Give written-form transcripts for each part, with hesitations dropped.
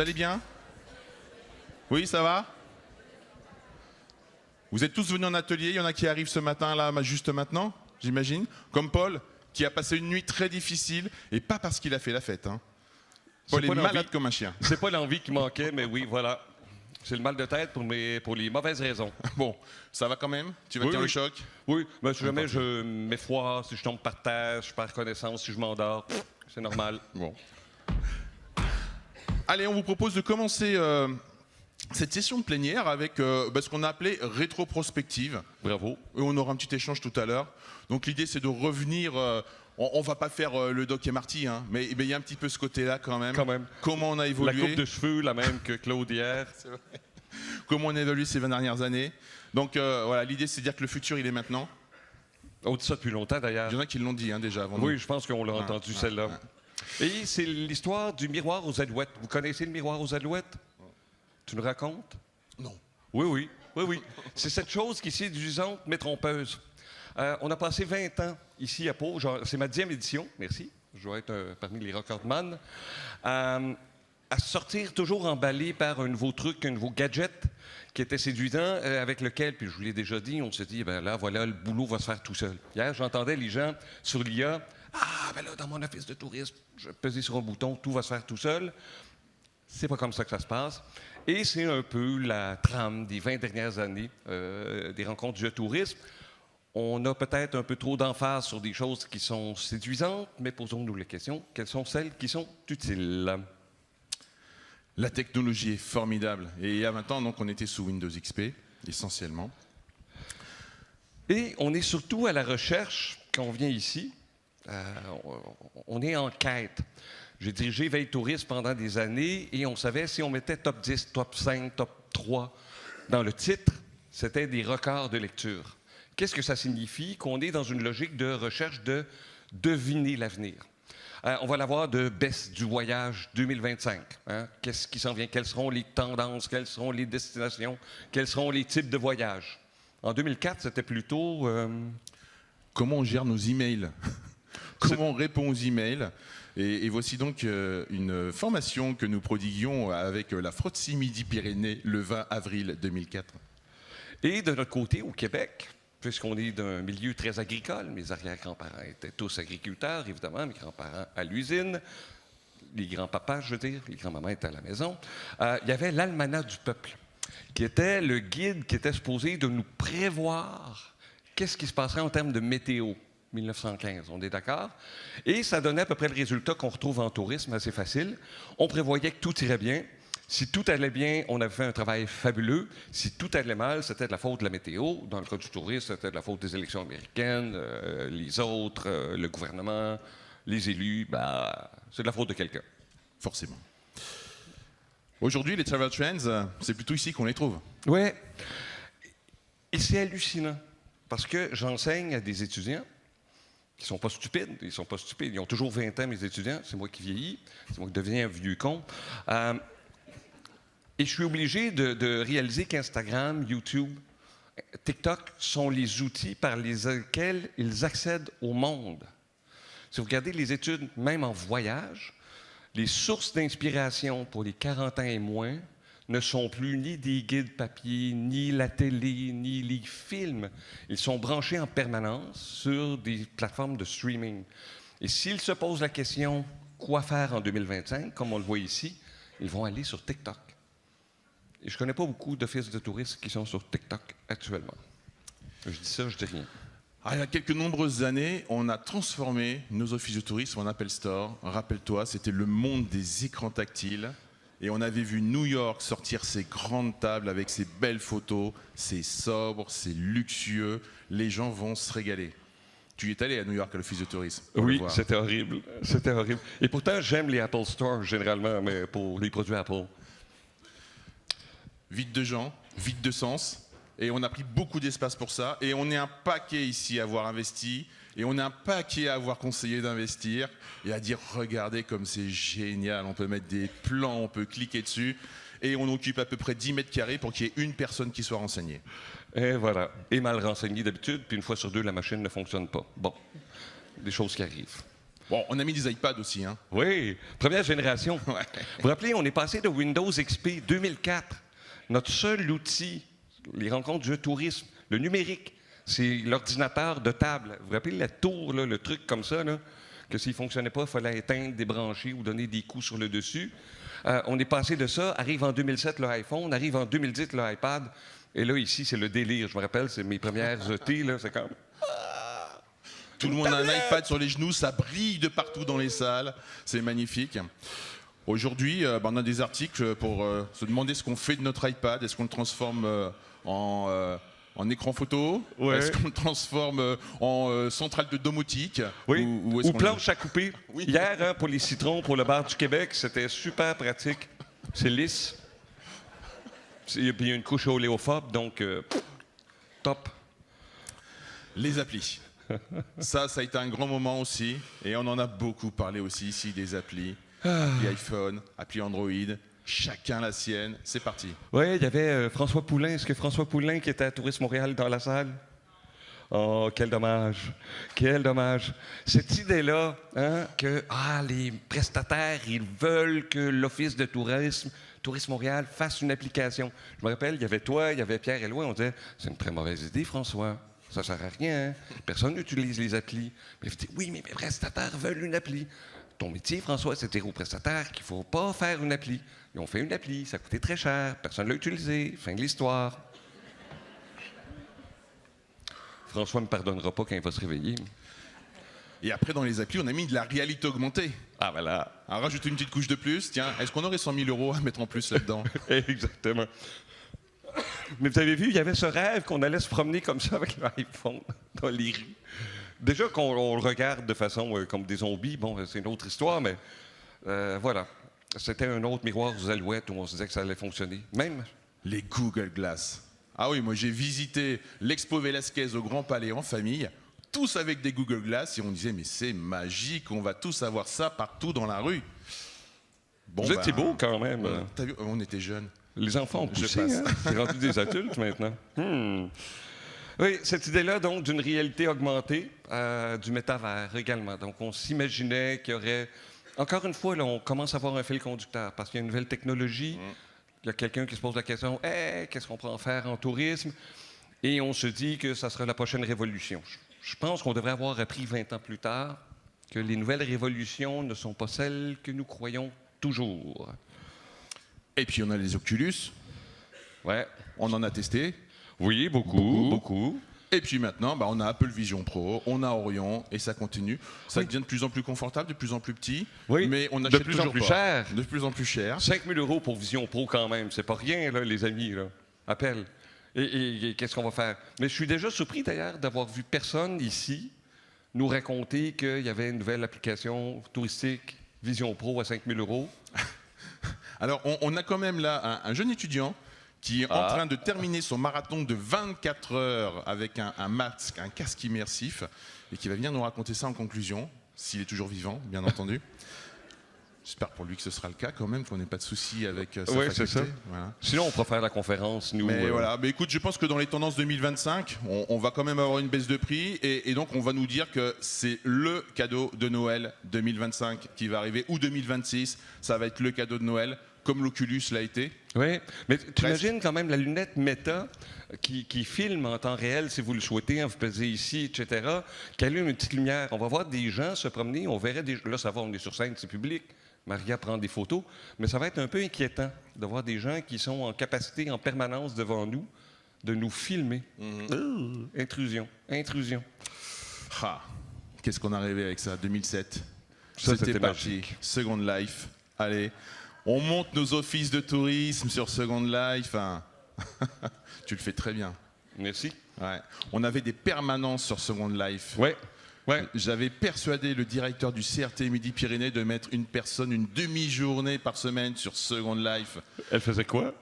Vous allez bien? Oui, ça va? Vous êtes tous venus en atelier, il y en a qui arrivent ce matin, là, juste maintenant, j'imagine. Comme Paul, qui a passé une nuit très difficile, et pas parce qu'il a fait la fête. Hein. Paul est malade comme un chien. C'est pas l'envie qui manquait, mais oui, voilà. C'est le mal de tête pour les mauvaises raisons. Bon, ça va quand même? Tu vas tenir le choc? Oui, mais si jamais je m'effoire, si je tombe par terre, je perds connaissance, si je m'endors, c'est normal. Bon. Allez, on vous propose de commencer cette session de plénière avec ce qu'on a appelé rétroprospective. Bravo. Et on aura un petit échange tout à l'heure. Donc l'idée, c'est de revenir... on va pas faire le Doc et Marty, hein, mais il y a un petit peu ce côté-là quand même. Comment on a évolué. La coupe de cheveux, la même que Claude hier. C'est vrai. Comment on a évolué ces 20 dernières années. Donc voilà, l'idée, c'est de dire que le futur, il est maintenant. On dit ça depuis longtemps, d'ailleurs. Il y en a qui l'ont dit déjà avant. Oui, je pense qu'on l'a entendu, celle-là. Et c'est l'histoire du miroir aux alouettes. Vous connaissez le miroir aux alouettes? Tu nous racontes? Non. Oui. C'est cette chose qui est séduisante mais trompeuse. On a passé 20 ans ici à Pau. C'est ma 10e édition, merci. Je dois être parmi les recordman. À sortir toujours emballé par un nouveau truc, un nouveau gadget qui était séduisant, avec lequel, puis je vous l'ai déjà dit, on s'est dit, ben là, voilà, le boulot va se faire tout seul. Hier, j'entendais les gens sur l'IA, ben là, dans mon office de tourisme, je pesais sur un bouton, tout va se faire tout seul. C'est pas comme ça que ça se passe. Et c'est un peu la trame des 20 dernières années des rencontres du tourisme. On a peut-être un peu trop d'emphase sur des choses qui sont séduisantes, mais posons-nous la question, quelles sont celles qui sont utiles? La technologie est formidable. Et il y a 20 ans, donc, on était sous Windows XP, essentiellement. Et on est surtout à la recherche, quand on vient ici, on est en quête. J'ai dirigé Veille Tourisme pendant des années et on savait si on mettait top 10, top 5, top 3 dans le titre, c'était des records de lecture. Qu'est-ce que ça signifie? Qu'on est dans une logique de recherche de deviner l'avenir. On va l'avoir de baisse du voyage 2025. Hein? Qu'est-ce qui s'en vient? Quelles seront les tendances? Quelles seront les destinations? Quels seront les types de voyages? En 2004, c'était plutôt... Comment on gère nos emails? Comment on répond aux emails? Et voici donc une formation que nous prodiguions avec la Frotsi Midi-Pyrénées le 20 avril 2004. Et de notre côté, au Québec, puisqu'on est d'un milieu très agricole, mes arrière-grands-parents étaient tous agriculteurs, évidemment, mes grands-parents à l'usine, les grands-papas, je veux dire, les grands-mamans étaient à la maison. Il y avait l'Almanach du peuple, qui était le guide qui était supposé de nous prévoir qu'est-ce qui se passerait en termes de météo. 1915, on est d'accord? Et ça donnait à peu près le résultat qu'on retrouve en tourisme, assez facile. On prévoyait que tout irait bien. Si tout allait bien, on avait fait un travail fabuleux. Si tout allait mal, c'était de la faute de la météo. Dans le cas du tourisme, c'était de la faute des élections américaines, les autres, le gouvernement, les élus. C'est de la faute de quelqu'un. Forcément. Aujourd'hui, les travel trends, c'est plutôt ici qu'on les trouve. Oui. Et c'est hallucinant. Parce que j'enseigne à des étudiants qui ne sont pas stupides. Ils ne sont pas stupides. Ils ont toujours 20 ans, mes étudiants. C'est moi qui vieillis. C'est moi qui deviens un vieux con. Et je suis obligé de réaliser qu'Instagram, YouTube, TikTok sont les outils par lesquels ils accèdent au monde. Si vous regardez les études, même en voyage, les sources d'inspiration pour les 40 ans et moins ne sont plus ni des guides papier, ni la télé, ni les films. Ils sont branchés en permanence sur des plateformes de streaming. Et s'ils se posent la question « quoi faire en 2025 ?» comme on le voit ici, ils vont aller sur TikTok. Et je ne connais pas beaucoup d'offices de tourisme qui sont sur TikTok actuellement. Je dis ça, je dis rien. Il y a quelques nombreuses années, on a transformé nos offices de tourisme en Apple Store. Rappelle-toi, c'était le monde des écrans tactiles. Et on avait vu New York sortir ses grandes tables avec ses belles photos. C'est sobre, c'est luxueux. Les gens vont se régaler. Tu y es allé à New York à l'office de tourisme? Oui, c'était horrible. C'était horrible. Et pourtant, j'aime les Apple Store généralement, mais pour les produits Apple. Vide de gens, vide de sens. Et on a pris beaucoup d'espace pour ça. Et on est un paquet ici à avoir investi. Et on est un paquet à avoir conseillé d'investir. Et à dire, regardez comme c'est génial. On peut mettre des plans, on peut cliquer dessus. Et on occupe à peu près 10 mètres carrés pour qu'il y ait une personne qui soit renseignée. Et voilà. Et mal renseigné d'habitude. Puis une fois sur deux, la machine ne fonctionne pas. Bon. Des choses qui arrivent. Bon, on a mis des iPads aussi, hein. Oui, première génération. Ouais. Vous vous rappelez, on est passé de Windows XP 2004. Notre seul outil, les rencontres du tourisme, le numérique, c'est l'ordinateur de table. Vous vous rappelez la tour, là, le truc comme ça, là, que s'il ne fonctionnait pas, il fallait éteindre, débrancher ou donner des coups sur le dessus. On est passé de ça, arrive en 2007 l'iPhone, arrive en 2010 l'iPad. Et là, ici, c'est le délire. Je me rappelle, c'est mes premières ET, là, c'est comme... Tout le monde a un iPad sur les genoux, ça brille de partout dans les salles, c'est magnifique. Aujourd'hui, on a des articles pour se demander ce qu'on fait de notre iPad. Est-ce qu'on le transforme en écran photo? Ouais. Est-ce qu'on le transforme en centrale de domotique? Oui, Ou est-ce ou qu'on planche à couper. Oui. Hier, hein, pour les citrons, pour le bar du Québec, c'était super pratique. C'est lisse. Puis il y a une couche oléophobe, donc top. Les applis. Ça a été un grand moment aussi. Et on en a beaucoup parlé aussi ici des applis. Appli iPhone, appli Android. Chacun la sienne. C'est parti. Oui, il y avait François Poulain. Est-ce que François Poulain qui était à Tourisme Montréal dans la salle? Oh, quel dommage. Quel dommage. Cette idée-là, hein, que les prestataires, ils veulent que l'Office de tourisme, Tourisme Montréal, fasse une application. Je me rappelle, il y avait toi, il y avait Pierre et Louis. On disait, c'est une très mauvaise idée, François. Ça ne sert à rien. Hein? Personne n'utilise les applis. Mais il dit, oui, mais mes prestataires veulent une appli. Ton métier, François, c'est dire aux prestataires qu'il ne faut pas faire une appli. Ils ont fait une appli, ça a coûté très cher, personne ne l'a utilisé. Fin de l'histoire. François ne me pardonnera pas quand il va se réveiller. Et après, dans les applis, on a mis de la réalité augmentée. Ah, voilà. Alors, rajouter une petite couche de plus. Tiens, est-ce qu'on aurait 100 000 € à mettre en plus là-dedans? Exactement. Mais vous avez vu, il y avait ce rêve qu'on allait se promener comme ça avec l'iPhone dans les rues. Déjà qu'on le regarde de façon comme des zombies, bon, c'est une autre histoire, mais voilà. C'était un autre miroir aux alouettes où on se disait que ça allait fonctionner. Même. Les Google Glass. Ah oui, moi j'ai visité l'Expo Velasquez au Grand Palais en famille, tous avec des Google Glass, et on disait mais c'est magique, on va tous avoir ça partout dans la rue. Bon, Vous étiez beau quand même. T'as vu, on était jeunes. Les enfants ont poussé, passe. hein? C'est rendu des adultes maintenant. Oui, cette idée-là, donc, d'une réalité augmentée, du métavers également. Donc, on s'imaginait qu'il y aurait... Encore une fois, là, on commence à avoir un fil conducteur parce qu'il y a une nouvelle technologie. Il y a quelqu'un qui se pose la question, hey, qu'est-ce qu'on peut en faire en tourisme? Et on se dit que ça sera la prochaine révolution. Je pense qu'on devrait avoir appris 20 ans plus tard que les nouvelles révolutions ne sont pas celles que nous croyons toujours. Et puis on a les Oculus, Ouais. on en a testé. Oui, beaucoup. Et puis maintenant, on a Apple Vision Pro, on a Orion, et ça continue. Ça Oui. devient de plus en plus confortable, de plus en plus petit, Oui. mais on De achète plus en toujours plus pas. cher. De plus en plus cher. 5 000 € pour Vision Pro quand même, c'est pas rien, là, les amis. Là. Appel. Et qu'est-ce qu'on va faire? Mais je suis déjà surpris d'ailleurs d'avoir vu personne ici nous raconter qu'il y avait une nouvelle application touristique Vision Pro à 5 000 €. Alors, on a quand même là un jeune étudiant qui est en train de terminer son marathon de 24 heures avec un masque, un casque immersif, et qui va venir nous raconter ça en conclusion, s'il est toujours vivant, bien entendu. J'espère pour lui que ce sera le cas quand même, qu'on n'ait pas de soucis avec sa Oui, faculté. c'est ça. Voilà. Sinon, on pourra faire la conférence, nous. Mais voilà, mais écoute, je pense que dans les tendances 2025, on va quand même avoir une baisse de prix, et donc on va nous dire que c'est le cadeau de Noël 2025 qui va arriver, ou 2026, ça va être le cadeau de Noël, comme l'Oculus l'a été. Oui, mais tu imagines quand même la lunette Meta qui filme en temps réel, si vous le souhaitez, hein, vous pesez ici, etc., qui allume une petite lumière. On va voir des gens se promener, on verrait des... Là, ça va, on est sur scène, c'est public. Maria prend des photos, mais ça va être un peu inquiétant de voir des gens qui sont en capacité en permanence devant nous de nous filmer. Intrusion. Ah, qu'est-ce qu'on a rêvé avec ça, 2007. Ça, C'était c'était parti. magique. Second Life. Allez, on monte nos offices de tourisme sur Second Life. Hein. Tu le fais très bien. Merci. Ouais. On avait des permanences sur Second Life. Ouais. J'avais persuadé le directeur du CRT Midi-Pyrénées de mettre une personne une demi-journée par semaine sur Second Life. Elle faisait quoi?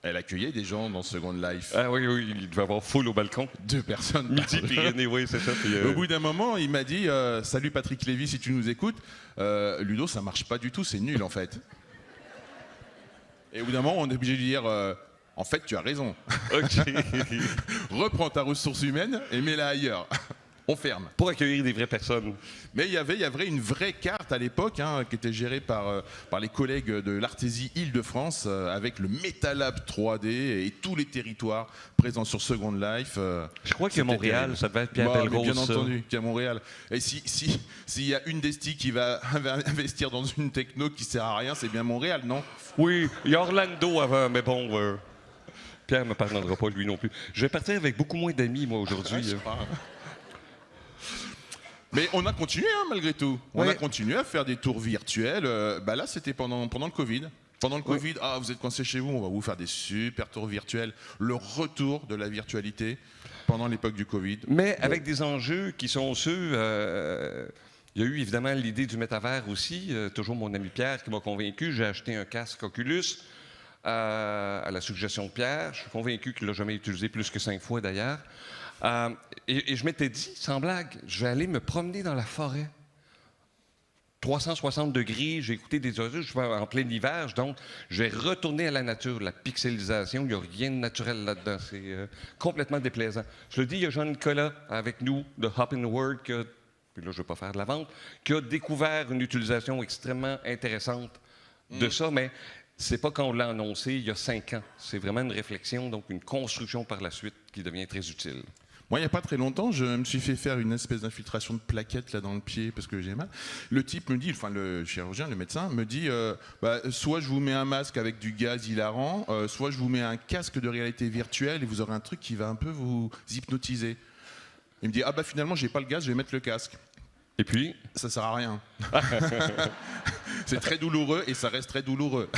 Elle accueillait des gens dans Second Life. Ah oui, il devait avoir full au balcon. 2 personnes. Midi-Pyrénées, oui, c'est ça. Puis, Au bout d'un moment, il m'a dit salut Patrick Lévy, si tu nous écoutes. Ludo, ça marche pas du tout, c'est nul en fait. Et au bout d'un moment, on est obligé de lui dire en fait, tu as raison. OK. Reprends ta ressource humaine et mets-la ailleurs. On ferme. Pour accueillir des vraies personnes. Mais il y avait une vraie carte à l'époque qui était gérée par les collègues de l'Artésie Île-de-France avec le Metalab 3D et tous les territoires présents sur Second Life. Je crois qu'à Montréal, terrible. ça devait être Pierre Bah, Pellegros. mais bien entendu, qu'à Montréal. Et s'il y a une destie qui va investir dans une techno qui sert à rien, c'est bien Montréal, non? Oui, il y a Orlando avant, mais bon, Pierre ne me pardonnera pas, lui non plus. Je vais partir avec beaucoup moins d'amis, moi, aujourd'hui. Mais on a continué, malgré tout. On Ouais. a continué à faire des tours virtuels. Là, c'était pendant le Covid. Pendant le Covid, vous êtes coincés chez vous, on va vous faire des super tours virtuels. Le retour de la virtualité pendant l'époque du Covid. Mais avec des enjeux qui sont ceux... il y a eu évidemment l'idée du métavers aussi. Toujours mon ami Pierre qui m'a convaincu. J'ai acheté un casque Oculus à la suggestion de Pierre. Je suis convaincu qu'il ne l'a jamais utilisé plus que 5 fois d'ailleurs. Et je m'étais dit, sans blague, je vais aller me promener dans la forêt. 360 degrés, j'ai écouté des oiseaux, je suis en plein hiver, donc je vais retourner à la nature. La pixelisation, il n'y a rien de naturel là-dedans. C'est complètement déplaisant. Je le dis, il y a Jean-Nicolas avec nous de Hop in the Word, puis là, je ne vais pas faire de la vente, qui a découvert une utilisation extrêmement intéressante de ça, mais c'est pas quand on l'a annoncé il y a 5 ans. C'est vraiment une réflexion, donc une construction par la suite qui devient très utile. Moi, il n'y a pas très longtemps, je me suis fait faire une espèce d'infiltration de plaquettes là dans le pied parce que j'ai mal. Le type me dit, enfin le chirurgien, le médecin me dit, soit je vous mets un masque avec du gaz hilarant, soit je vous mets un casque de réalité virtuelle et vous aurez un truc qui va un peu vous hypnotiser. Il me dit, finalement, j'ai pas le gaz, je vais mettre le casque. Et puis? Ça sert à rien. C'est très douloureux et ça reste très douloureux.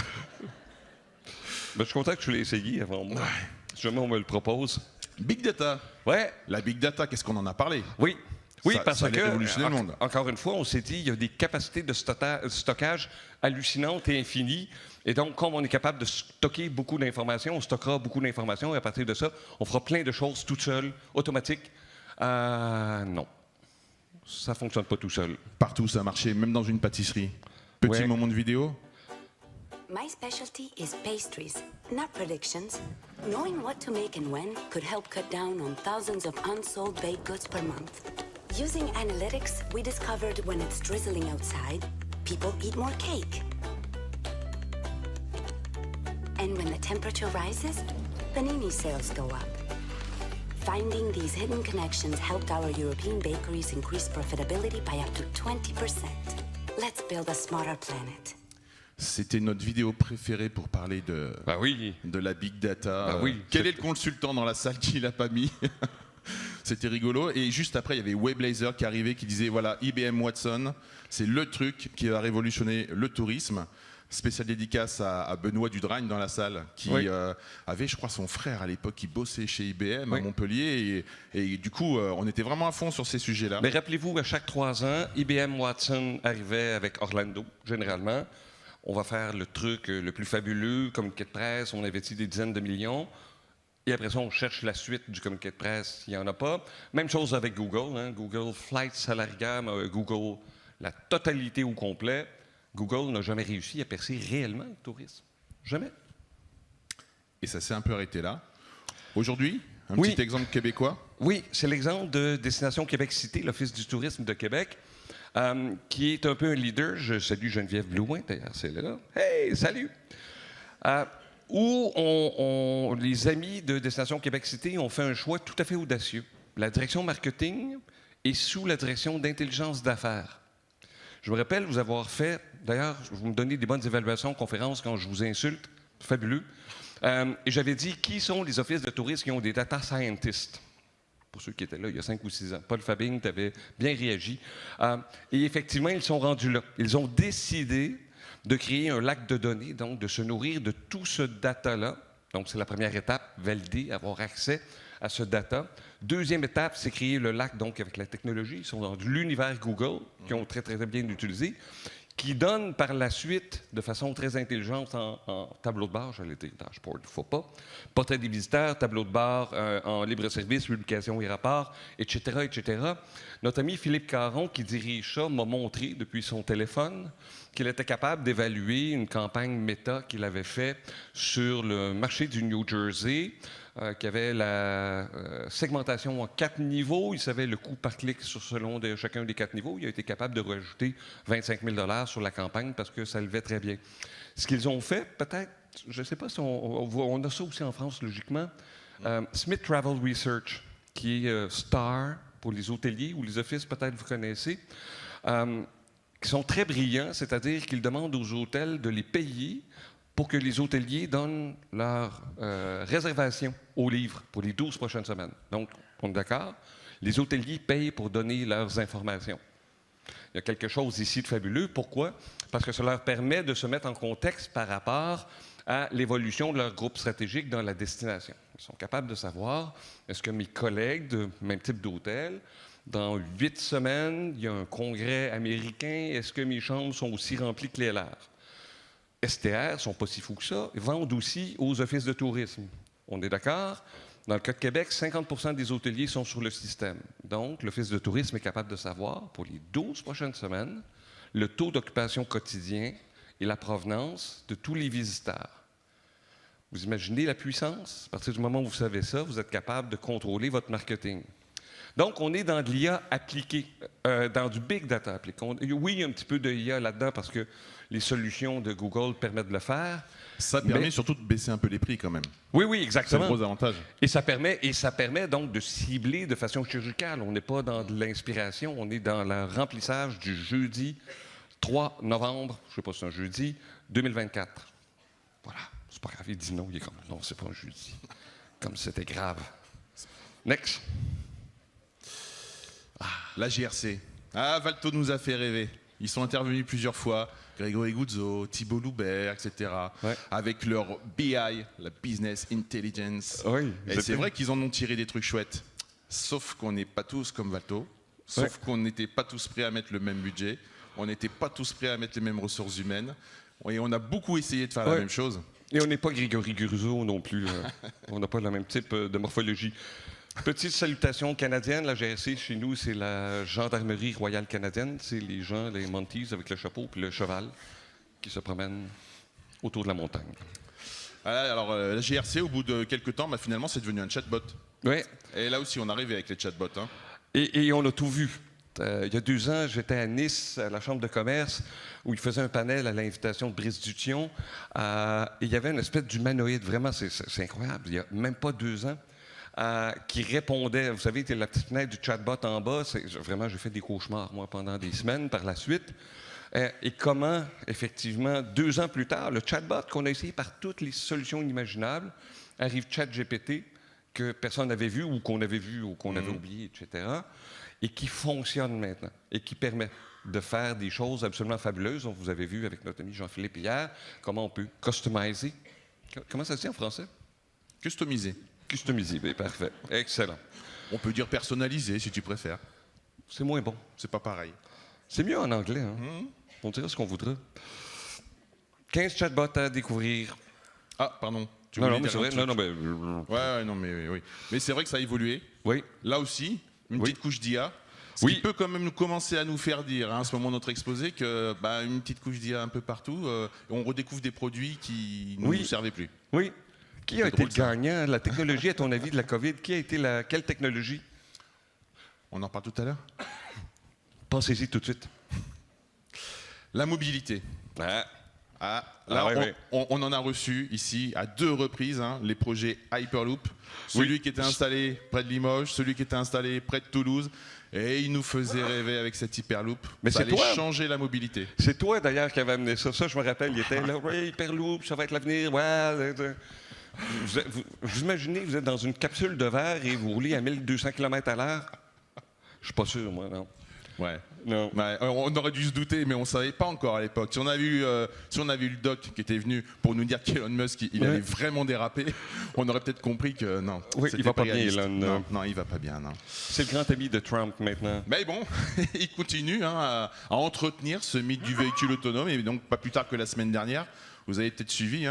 Je suis content que tu l'aies essayé avant moi. Si jamais on me le propose. Big Data. Ouais. La Big Data, qu'est-ce qu'on en a parlé? Oui. Oui, parce ça allait que, révolutionner le monde. encore une fois, on s'est dit, il y a des capacités de stockage hallucinantes et infinies. Et donc, comme on est capable de stocker beaucoup d'informations, on stockera beaucoup d'informations et à partir de ça, on fera plein de choses toutes seules, automatiques. Non. Ça ne fonctionne pas tout seul. Partout, ça a marché, même dans une pâtisserie. Petit moment de vidéo. My specialty is pastries, not predictions. Knowing what to make and when could help cut down on thousands of unsold baked goods per month. Using analytics, we discovered when it's drizzling outside, people eat more cake. And when the temperature rises, panini sales go up. Finding these hidden connections helped our European bakeries increase profitability by up to 20%. Let's build a smarter planet. C'était notre vidéo préférée pour parler de la Big Data. Quel est le consultant dans la salle qui l'a pas mis? C'était rigolo. Et juste après, il y avait Weblazer qui arrivait, qui disait, voilà, IBM Watson, c'est le truc qui va révolutionner le tourisme. Spéciale dédicace à Benoît Dudragne dans la salle, qui avait, je crois, son frère à l'époque qui bossait chez IBM à Montpellier. Et du coup, on était vraiment à fond sur ces sujets-là. Mais rappelez-vous, à chaque 3 ans, IBM Watson arrivait avec Orlando, généralement. On va faire le truc le plus fabuleux, communiqué de presse, on investit des dizaines de millions. Et après ça, on cherche la suite du communiqué de presse, il n'y en a pas. Même chose avec Google. Google Flights à la rigueur, mais Google, la totalité au complet. Google n'a jamais réussi à percer réellement le tourisme. Jamais. Et ça s'est un peu arrêté là. Aujourd'hui, un petit exemple québécois. Oui, c'est l'exemple de Destination Québec Cité, l'Office du tourisme de Québec, qui est un peu un leader. Je salue Geneviève Blouin, d'ailleurs, c'est là. Hey, salut! Où les amis de Destination Québec Cité ont fait un choix tout à fait audacieux. La direction marketing est sous la direction d'intelligence d'affaires. Je me rappelle vous avoir fait, d'ailleurs, vous me donnez des bonnes évaluations, conférences quand je vous insulte, fabuleux. Et j'avais dit, qui sont les offices de tourisme qui ont des data scientists? Pour ceux qui étaient là il y a 5 ou 6 ans. Paul Fabing, tu avais bien réagi. Et effectivement, ils sont rendus là. Ils ont décidé de créer un lac de données, donc de se nourrir de tout ce data-là. Donc, c'est la première étape, valider, avoir accès à ce data. Deuxième étape, c'est créer le lac, donc avec la technologie. Ils sont dans l'univers Google, qui ont très, très bien utilisé, qui donne par la suite, de façon très intelligente, en tableau de bord, j'allais dire dashboard, il ne faut pas, portrait des visiteurs, tableau de bord en libre-service, publication et rapports, etc., etc. Notre ami Philippe Caron, qui dirige ça, m'a montré depuis son téléphone qu'il était capable d'évaluer une campagne méta qu'il avait faite sur le marché du New Jersey, qui avait la segmentation en 4 niveaux. Il savait le coût par clic selon chacun des 4 niveaux. Il a été capable de rajouter 25 000 sur la campagne parce que ça levait très bien. Ce qu'ils ont fait, peut-être, je ne sais pas si on a ça aussi en France, logiquement, Smith Travel Research, qui est Star pour les hôteliers ou les offices, peut-être vous connaissez, qui sont très brillants, c'est-à-dire qu'ils demandent aux hôtels de les payer pour que les hôteliers donnent leur réservation aux livres pour les 12 prochaines semaines. Donc, on est d'accord? Les hôteliers payent pour donner leurs informations. Il y a quelque chose ici de fabuleux. Pourquoi? Parce que ça leur permet de se mettre en contexte par rapport à l'évolution de leur groupe stratégique dans la destination. Ils sont capables de savoir, est-ce que mes collègues de même type d'hôtel, dans 8 semaines, il y a un congrès américain, est-ce que mes chambres sont aussi remplies que les leurs? STR ne sont pas si fous que ça, ils vendent aussi aux offices de tourisme. On est d'accord? Dans le cas de Québec, 50 des hôteliers sont sur le système. Donc, l'Office de tourisme est capable de savoir, pour les 12 prochaines semaines, le taux d'occupation quotidien et la provenance de tous les visiteurs. Vous imaginez la puissance? À partir du moment où vous savez ça, vous êtes capable de contrôler votre marketing. Donc, on est dans de l'IA appliquée, dans du big data appliqué. Oui, il y a un petit peu de IA là-dedans parce que les solutions de Google permettent de le faire. Ça permet surtout de baisser un peu les prix quand même. Oui, oui, C'est exactement. un gros avantage. Et ça permet donc de cibler de façon chirurgicale. On n'est pas dans de l'inspiration, on est dans le remplissage du jeudi 3 novembre, je ne sais pas si c'est un jeudi, 2024. Voilà, c'est pas grave, il dit non, il est comme non, c'est pas un jeudi. Comme si c'était grave. Next. La GRC. Ah, Valto nous a fait rêver. Ils sont intervenus plusieurs fois. Grégory Guzzo, Thibault Loubert, etc. Ouais. Avec leur BI, la Business Intelligence. Oui, Et c'est vrai qu'ils en ont tiré des trucs chouettes. Sauf qu'on n'est pas tous comme Valto. Sauf qu'on n'était pas tous prêts à mettre le même budget. On n'était pas tous prêts à mettre les mêmes ressources humaines. Et on a beaucoup essayé de faire la même chose. Et on n'est pas Grégory Guzzo non plus. On n'a pas le même type de morphologie. Petite salutation canadienne, la GRC chez nous, c'est la Gendarmerie royale canadienne. C'est les gens, les Mounties avec le chapeau puis le cheval qui se promènent autour de la montagne. Alors, la GRC, au bout de quelques temps, finalement, c'est devenu un chatbot. Oui. Et là aussi, on arrive avec les chatbots. Hein. Et on a tout vu. Il y a 2 ans, j'étais à Nice, à la Chambre de commerce, où ils faisaient un panel à l'invitation de Brice Dution. Et il y avait une espèce d'humanoïde, vraiment, c'est incroyable. Il n'y a même pas 2 ans. Qui répondait, vous savez, la petite fenêtre du chatbot en bas, vraiment, j'ai fait des cauchemars, moi, pendant des semaines par la suite. Et comment, effectivement, 2 ans plus tard, le chatbot qu'on a essayé par toutes les solutions inimaginables, arrive ChatGPT, que personne n'avait vu ou qu'on avait oublié, etc., et qui fonctionne maintenant, et qui permet de faire des choses absolument fabuleuses. Vous avez vu avec notre ami Jean-Philippe hier, comment on peut customiser. Comment ça se dit en français? Customisé. Customisé, bien, parfait. Excellent. On peut dire personnalisé, si tu préfères. C'est moins bon. C'est pas pareil. C'est mieux en anglais, hein? On dirait ce qu'on voudrait. 15 chatbots à découvrir. Ah, pardon. Non, mais c'est vrai. Non, mais oui. Mais c'est vrai que ça a évolué. Oui. Là aussi, une petite couche d'IA. Ce Oui. qui peut quand même commencer à nous faire dire, à ce moment de notre exposé, que une petite couche d'IA un peu partout, on redécouvre des produits qui ne nous servaient plus. Oui. Qui a été le gagnant? La technologie, à ton avis, de la COVID, qui a été quelle technologie? On en parle tout à l'heure. Pensez-y tout de suite. La mobilité. Ah. On en a reçu ici à 2 reprises les projets Hyperloop. Celui qui était installé près de Limoges, celui qui était installé près de Toulouse. Et il nous faisait rêver avec cette Hyperloop. Mais ça c'est allait toi. changer la mobilité. C'est toi, d'ailleurs, qui avait amené ça. Ça, je me rappelle, il était là, oui, Hyperloop, ça va être l'avenir. Ouais. Vous imaginez, vous êtes dans une capsule de verre et vous roulez à 1200 km/h? Je suis pas sûr, moi, non. Ouais. Non. Ouais, on aurait dû se douter, mais on ne savait pas encore à l'époque. Si on avait eu le doc qui était venu pour nous dire qu'Elon Musk, il allait vraiment déraper, on aurait peut-être compris que non. Oui, il va pas bien, Elon. Non, il va pas bien, non. C'est le grand ami de Trump, maintenant. Mais bon, il continue à entretenir ce mythe du véhicule autonome. Et donc, pas plus tard que la semaine dernière, vous avez peut-être suivi,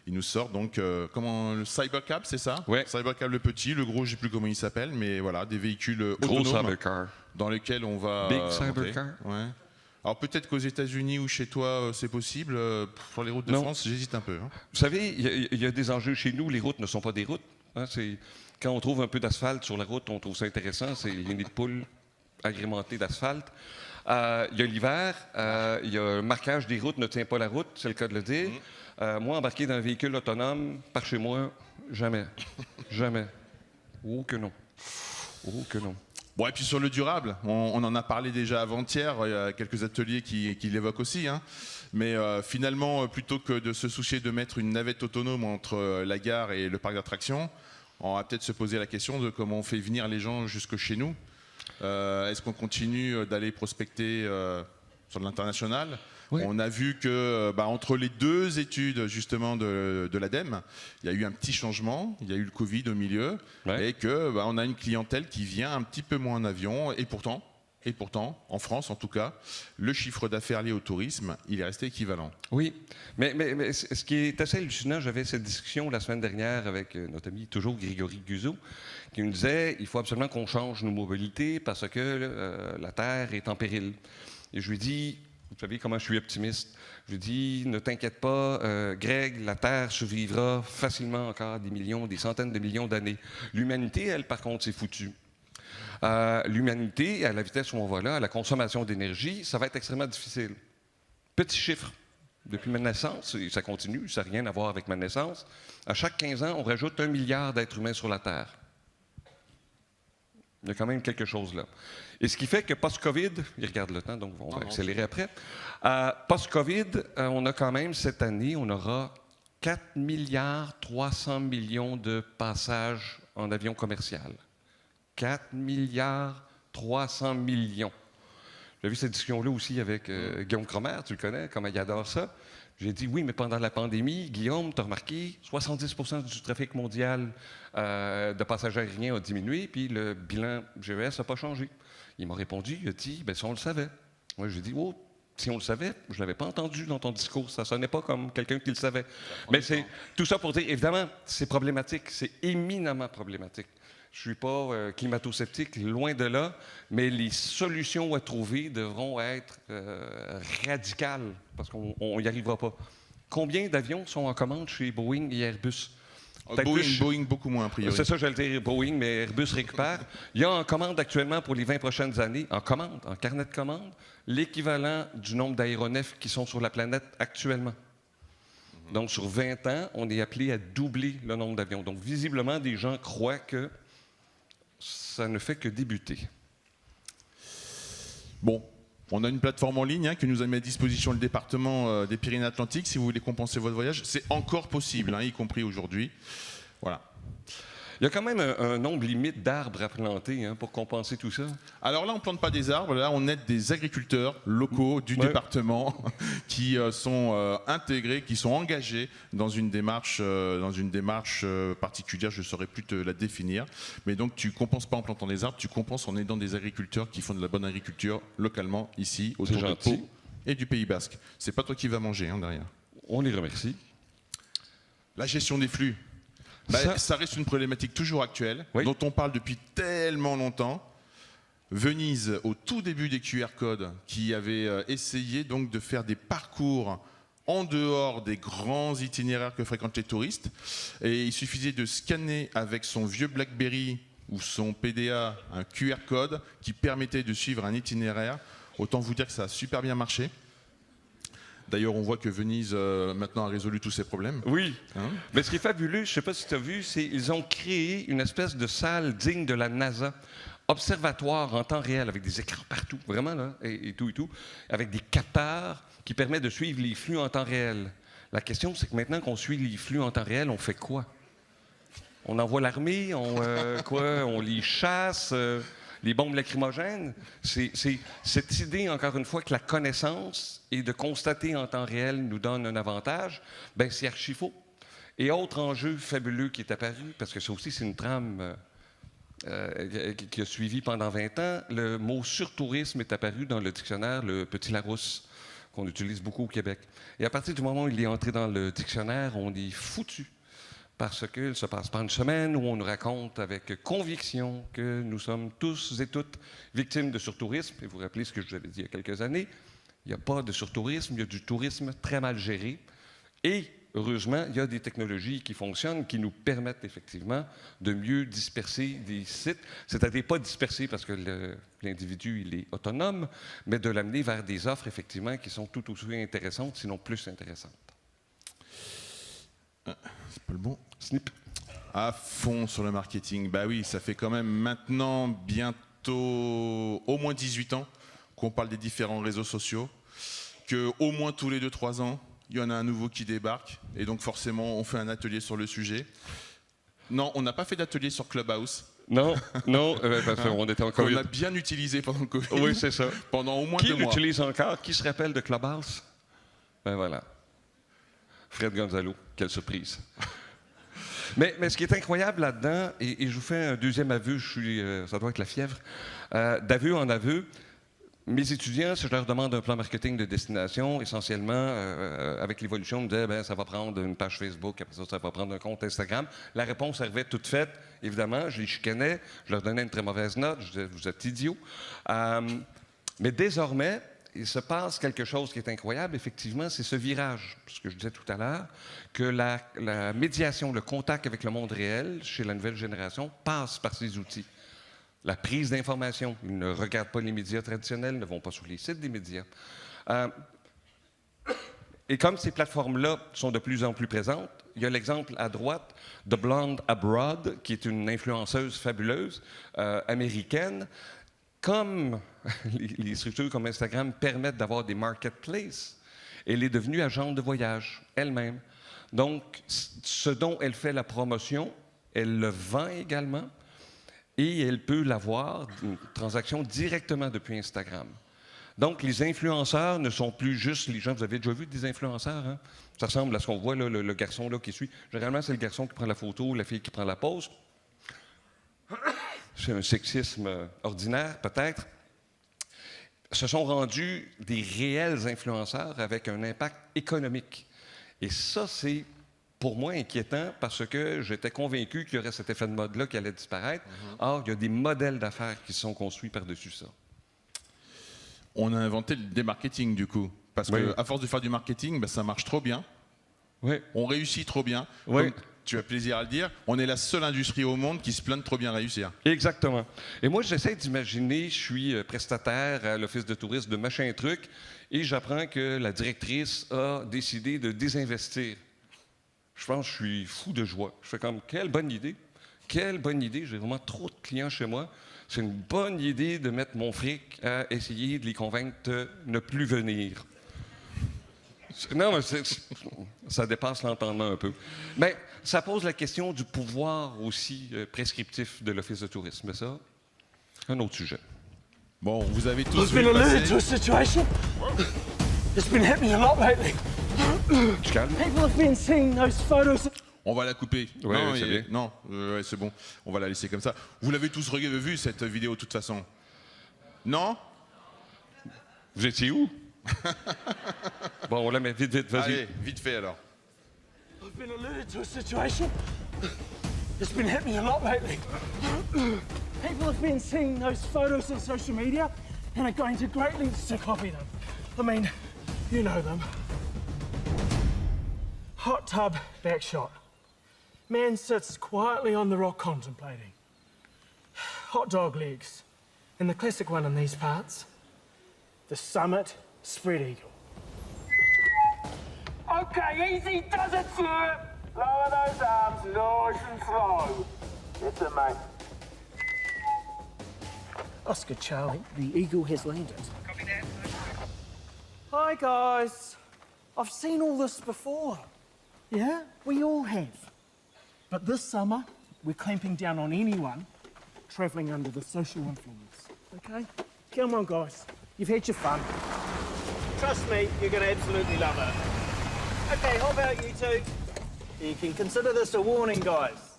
il nous sort donc le Cybercab, c'est ça? Ouais. Cybercab le petit, le gros, je ne sais plus comment il s'appelle, mais voilà, des véhicules autonomes. Gros Cybercar. Dans lesquels on va Big Cybercar. ouais. Alors peut-être qu'aux États-Unis ou chez toi, c'est possible. Sur les routes de Non. France, j'hésite un peu. Hein. Vous savez, il y a des enjeux chez nous. Les routes ne sont pas des routes. Hein, quand on trouve un peu d'asphalte sur la route, on trouve ça intéressant. C'est les nids de poules agrémentés d'asphalte. Il y a l'hiver. Il y a le marquage des routes ne tient pas la route, c'est le cas de le dire. Moi, embarqué dans un véhicule autonome, par chez moi, jamais. Jamais. Oh que non. Oh que non. Bon, et puis sur le durable, on en a parlé déjà avant-hier, il y a quelques ateliers qui l'évoquent aussi. Hein. Mais finalement, plutôt que de se soucier de mettre une navette autonome entre la gare et le parc d'attractions, on va peut-être se poser la question de comment on fait venir les gens jusque chez nous. Est-ce qu'on continue d'aller prospecter sur l'international ? Oui. On a vu que entre les deux études justement de l'ADEME, il y a eu un petit changement, il y a eu le Covid au milieu, Ouais. et que on a une clientèle qui vient un petit peu moins en avion, et pourtant, en France en tout cas, le chiffre d'affaires lié au tourisme, il est resté équivalent. Oui, mais ce qui est assez hallucinant, j'avais cette discussion la semaine dernière avec notre ami toujours Grégory Guzzo, qui nous disait il faut absolument qu'on change nos mobilités parce que la Terre est en péril. Et je lui dis, vous savez comment je suis optimiste, je lui dis ne t'inquiète pas, Greg, la Terre survivra facilement encore des millions, des centaines de millions d'années. L'humanité, elle, par contre, c'est foutu. L'humanité, à la vitesse où on va là, à la consommation d'énergie, ça va être extrêmement difficile. Petit chiffre. Depuis ma naissance, et ça continue, ça n'a rien à voir avec ma naissance, à chaque 15 ans, on rajoute 1 milliard d'êtres humains sur la Terre. Il y a quand même quelque chose là. Et ce qui fait que post-COVID, il regarde le temps, donc on va accélérer après. Post-COVID, on a quand même cette année, on aura 4 milliards 300 millions de passages en avion commercial. 4 milliards 300 millions. J'ai vu cette discussion-là aussi avec Guillaume Cromer, tu le connais, comment il adore ça. J'ai dit oui, mais pendant la pandémie, Guillaume, tu as remarqué, 70% du trafic mondial de passagers aériens a diminué, puis le bilan GES n'a pas changé. Il m'a répondu, il a dit, bien, si on le savait. Moi, j'ai dit, oh, si on le savait, je ne l'avais pas entendu dans ton discours, ça ne sonnait pas comme quelqu'un qui le savait. Mais c'est tout ça pour dire, évidemment, c'est problématique, c'est éminemment problématique. Je ne suis pas climato-sceptique, loin de là, mais les solutions à trouver devront être radicales, parce qu'on n'y arrivera pas. Combien d'avions sont en commande chez Boeing et Airbus? Boeing, beaucoup moins, a priori. C'est ça, j'allais dire Boeing, mais Airbus récupère. Il y a en commande actuellement pour les 20 prochaines années, en carnet de commande, l'équivalent du nombre d'aéronefs qui sont sur la planète actuellement. Donc, sur 20 ans, on est appelé à doubler le nombre d'avions. Donc, visiblement, des gens croient que ça ne fait que débuter. Bon, on a une plateforme en ligne que nous a mis à disposition le département des Pyrénées-Atlantiques. Si vous voulez compenser votre voyage, c'est encore possible, y compris aujourd'hui. Voilà. Il y a quand même un nombre limite d'arbres à planter pour compenser tout ça. Alors là, on ne plante pas des arbres, là, on aide des agriculteurs locaux du département qui sont intégrés, qui sont engagés dans une démarche particulière, je ne saurais plus te la définir. Mais donc, tu ne compenses pas en plantant des arbres, tu compenses en aidant des agriculteurs qui font de la bonne agriculture localement, ici, autour de Pau et du Pays Basque. C'est pas toi qui vas manger derrière. On les remercie. La gestion des flux. Ça reste une problématique toujours actuelle, dont on parle depuis tellement longtemps. Venise, au tout début des QR codes, qui avait essayé donc de faire des parcours en dehors des grands itinéraires que fréquentent les touristes. Et il suffisait de scanner avec son vieux BlackBerry ou son PDA un QR code qui permettait de suivre un itinéraire. Autant vous dire que ça a super bien marché. D'ailleurs, on voit que Venise, maintenant, a résolu tous ses problèmes. Oui. Mais ce qui est fabuleux, je ne sais pas si tu as vu, c'est qu'ils ont créé une espèce de salle digne de la NASA, observatoire en temps réel, avec des écrans partout, vraiment, là, et tout, avec des capteurs qui permettent de suivre les flux en temps réel. La question, c'est que maintenant qu'on suit les flux en temps réel, on fait quoi? On envoie l'armée, on les chasse, les bombes lacrymogènes. C'est cette idée, encore une fois, que la connaissance et de constater en temps réel nous donne un avantage, bien, c'est archi faux. Et autre enjeu fabuleux qui est apparu, parce que ça aussi, c'est une trame qui a suivi pendant 20 ans, le mot surtourisme est apparu dans le dictionnaire, le Petit Larousse, qu'on utilise beaucoup au Québec. Et à partir du moment où il est entré dans le dictionnaire, on est foutu. Parce qu'il ne se passe pas une semaine où on nous raconte avec conviction que nous sommes tous et toutes victimes de surtourisme. Et vous vous rappelez ce que je vous avais dit il y a quelques années. Il n'y a pas de surtourisme, il y a du tourisme très mal géré. Et heureusement, il y a des technologies qui fonctionnent, qui nous permettent effectivement de mieux disperser des sites, c'est-à-dire pas disperser parce que l'individu il est autonome, mais de l'amener vers des offres effectivement qui sont tout aussi intéressantes, sinon plus intéressantes. C'est pas le bon. Snip. À fond sur le marketing. Bah oui, ça fait quand même maintenant bientôt au moins 18 ans qu'on parle des différents réseaux sociaux, que au moins tous les 2-3 ans, il y en a un nouveau qui débarque, et donc forcément, on fait un atelier sur le sujet. Non, on n'a pas fait d'atelier sur Clubhouse. Non, parce qu'on était encore... On a bien utilisé pendant le Covid. Oui, c'est ça. Pendant au moins Qui 2 mois. l'utilise encore? Qui se rappelle de Clubhouse? Ben voilà. Fred Gonzalo, quelle surprise. Mais ce qui est incroyable là-dedans, et je vous fais un deuxième aveu, ça doit être la fièvre, d'aveu en aveu, mes étudiants, si je leur demande un plan marketing de destination, essentiellement, avec l'évolution, ils me disaient, ça va prendre une page Facebook, après ça va prendre un compte Instagram. La réponse arrivait toute faite. Évidemment, je les chicanais, je leur donnais une très mauvaise note, je disais, vous êtes idiots. Mais désormais, il se passe quelque chose qui est incroyable, effectivement, c'est ce virage, ce que je disais tout à l'heure, que la médiation, le contact avec le monde réel, chez la nouvelle génération, passe par ces outils. La prise d'information. Ils ne regardent pas les médias traditionnels, ne vont pas sur les sites des médias. Et comme ces plateformes-là sont de plus en plus présentes, il y a l'exemple à droite de Blonde Abroad, qui est une influenceuse fabuleuse américaine. Comme les structures comme Instagram permettent d'avoir des marketplaces, elle est devenue agente de voyage elle-même. Donc, ce dont elle fait la promotion, elle le vend également. Et elle peut l'avoir, une transaction directement depuis Instagram. Donc, les influenceurs ne sont plus juste les gens. Vous avez déjà vu des influenceurs, hein? Ça ressemble à ce qu'on voit, là, le garçon là, qui suit. Généralement, c'est le garçon qui prend la photo, la fille qui prend la pose. C'est un sexisme ordinaire, peut-être. Se sont rendus des réels influenceurs avec un impact économique. Et ça, c'est... pour moi, inquiétant, parce que j'étais convaincu qu'il y aurait cet effet de mode-là qui allait disparaître. Or, il y a des modèles d'affaires qui sont construits par-dessus ça. On a inventé le démarketing, du coup. Parce qu'à force de faire du marketing, ça marche trop bien. Oui. On réussit trop bien. Oui. Comme tu as plaisir à le dire, on est la seule industrie au monde qui se plaint de trop bien réussir. Exactement. Et moi, j'essaie d'imaginer, je suis prestataire à l'Office de tourisme de machin truc, et j'apprends que la directrice a décidé de désinvestir. Je pense que je suis fou de joie. Je fais comme, quelle bonne idée. Quelle bonne idée. J'ai vraiment trop de clients chez moi. C'est une bonne idée de mettre mon fric à essayer de les convaincre de ne plus venir. Non, mais ça dépasse l'entendement un peu. Mais ça pose la question du pouvoir aussi prescriptif de l'Office de tourisme. Mais ça, un autre sujet. Bon, vous avez tous I've vu been alluded passer... to a situation. It's been happening a lot lately. Tu calmes? People have been seeing those photos. On va la couper. Ouais, non, c'est bien. Non, ouais, c'est bon. On va la laisser comme ça. Vous l'avez tous vu, cette vidéo, de toute façon. Non? Vous étiez où? Bon, on la met vite, vas-y. Allez, vite fait alors. I've been alluded to a situation. It's been happening a lot lately. People have been seeing those photos on social media and are going to great lengths to copy them. I mean, you know them. Hot tub back shot. Man sits quietly on the rock contemplating. Hot dog legs. And the classic one in these parts, the Summit Spread Eagle. Okay, easy does it, sir. Lower those arms nice and slow. That's it, mate. Oscar Charlie, the Eagle has landed. Copy that. Hi, guys. I've seen all this before. Yeah, we all have. But this summer, we're clamping down on anyone travelling under the social influence. Okay? Come on, guys. You've had your fun. Trust me, you're going to absolutely love it. Okay, how about you two? You can consider this a warning, guys.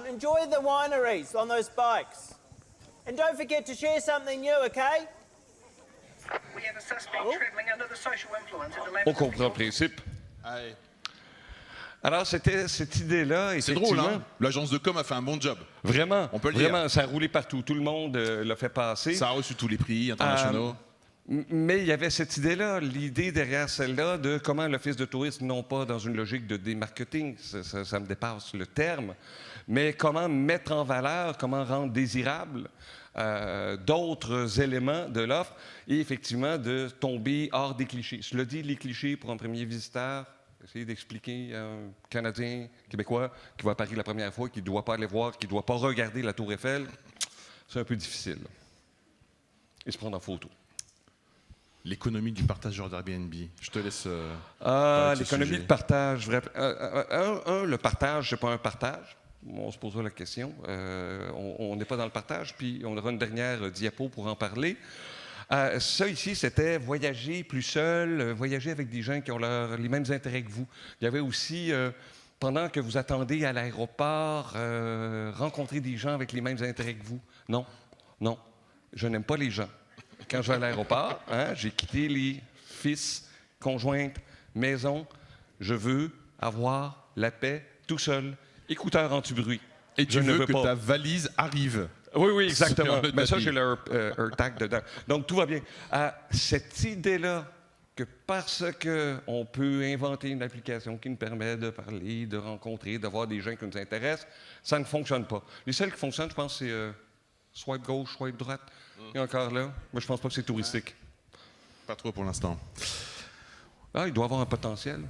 Enjoy the wineries on those bikes. And don't forget to share something new, okay? We have a suspect travelling under the social influence at 11. On comprend le principe. Allez. Alors, c'était cette idée-là. C'est drôle, hein? L'agence de com a fait un bon job. Vraiment. On peut le vraiment, dire. ça a roulé partout. Tout le monde l'a fait passer. Ça a reçu tous les prix internationaux. Mais il y avait cette idée-là, l'idée derrière celle-là de comment l'Office de tourisme, non pas dans une logique de démarketing, ça me dépasse le terme, mais comment mettre en valeur, comment rendre désirable d'autres éléments de l'offre et effectivement de tomber hors des clichés. Cela dit, les clichés pour un premier visiteur, essayer d'expliquer à un Canadien, Québécois, qui va à Paris la première fois, qui ne doit pas aller voir, qui ne doit pas regarder la Tour Eiffel, c'est un peu difficile. Et se prendre en photo. L'économie du partageur d'Airbnb. Je te laisse. L'économie de partage. Le partage, c'est pas un partage. On se posera la question. On n'est pas dans le partage, puis on aura une dernière diapo pour en parler. Ça ici, c'était voyager plus seul, voyager avec des gens qui ont les mêmes intérêts que vous. Il y avait aussi, pendant que vous attendez à l'aéroport, rencontrer des gens avec les mêmes intérêts que vous. Non, non, je n'aime pas les gens. Quand je vais à l'aéroport, j'ai quitté les fils, conjointes, maison. Je veux avoir la paix tout seul, écouteur anti-bruit. Et tu je ne veux que pas. ta valise arrive. Oui, exactement. Sur le Mais ça, tapis. j'ai le AirTag dedans. Donc, tout va bien. Cette idée-là, que parce qu'on peut inventer une application qui nous permet de parler, de rencontrer, d'avoir des gens qui nous intéressent, ça ne fonctionne pas. Les seuls qui fonctionnent, je pense, c'est swipe gauche, swipe droite. Et encore là, moi, je pense pas que c'est touristique. Pas trop pour l'instant. Il doit avoir un potentiel.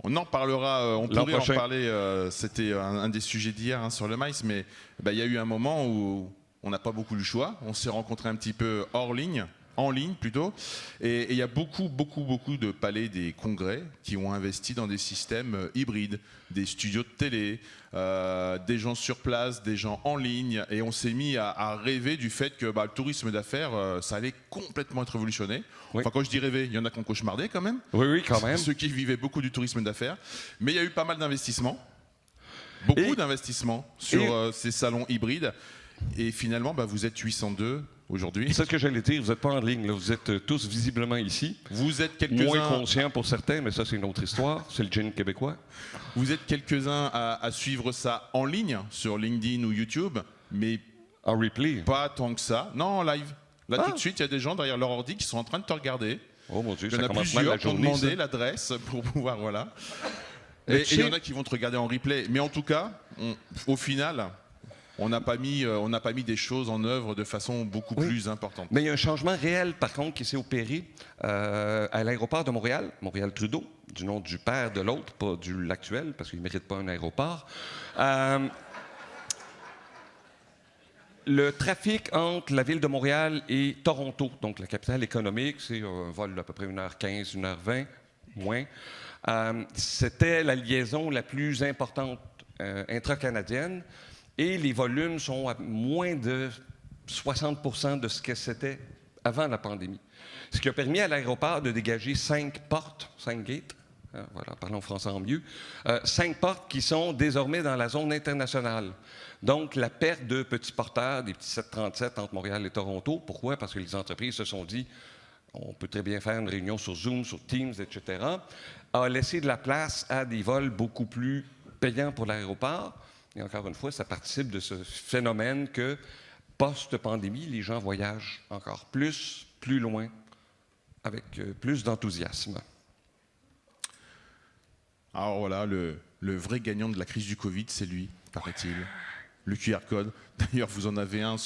On en parlera, on L'an pourrait en prochain. parler, c'était un des sujets d'hier sur le maïs, mais il y a eu un moment où on n'a pas beaucoup le choix. On s'est rencontrés un petit peu hors ligne, en ligne plutôt, et il y a beaucoup de palais des congrès qui ont investi dans des systèmes hybrides, des studios de télé, des gens sur place, des gens en ligne, et on s'est mis à rêver du fait que le tourisme d'affaires, ça allait complètement être révolutionné. Oui. Enfin, quand je dis rêver, il y en a qui ont cauchemardé quand même. Oui, quand même. Ceux qui vivaient beaucoup du tourisme d'affaires. Mais il y a eu pas mal d'investissements. Beaucoup d'investissements sur ces salons hybrides. Et finalement, vous êtes 802 aujourd'hui. C'est ce que j'allais dire. Vous n'êtes pas en ligne. Là. Vous êtes tous visiblement ici. Vous êtes Moins quelques-uns conscients pour certains, mais ça, c'est une autre histoire. C'est le gin québécois. vous êtes quelques-uns à suivre ça en ligne, sur LinkedIn ou YouTube, mais En replay. pas tant que ça. Non, en live. Là, tout de suite, il y a des gens derrière leur ordi qui sont en train de te regarder. Oh mon Dieu, Il y en ça a commence mal la plusieurs qui ont journée. demandé ça. l'adresse pour pouvoir, voilà. Mais Et tu il y sais- en a qui vont te regarder en replay. Mais en tout cas, au final, on n'a pas mis des choses en œuvre de façon beaucoup plus importante. Mais il y a un changement réel, par contre, qui s'est opéré à l'aéroport de Montréal, Montréal-Trudeau, du nom du père de l'autre, pas du l'actuel, parce qu'il ne mérite pas un aéroport. Le trafic entre la ville de Montréal et Toronto, donc la capitale économique, c'est un vol d'à peu près 1h15, 1h20, moins. C'était la liaison la plus importante intra-canadienne et les volumes sont à moins de 60% de ce que c'était avant la pandémie. Ce qui a permis à l'aéroport de dégager 5 portes, 5 gates, voilà, parlons français en mieux, 5 portes qui sont désormais dans la zone internationale. Donc, la perte de petits porteurs, des petits 737 entre Montréal et Toronto. Pourquoi? Parce que les entreprises se sont dit, on peut très bien faire une réunion sur Zoom, sur Teams, etc., a laissé de la place à des vols beaucoup plus payants pour l'aéroport. Et encore une fois, ça participe de ce phénomène que, post-pandémie, les gens voyagent encore plus loin, avec plus d'enthousiasme. Alors voilà, le vrai gagnant de la crise du Covid, c'est lui, paraît-il. Le QR code. D'ailleurs, vous en avez un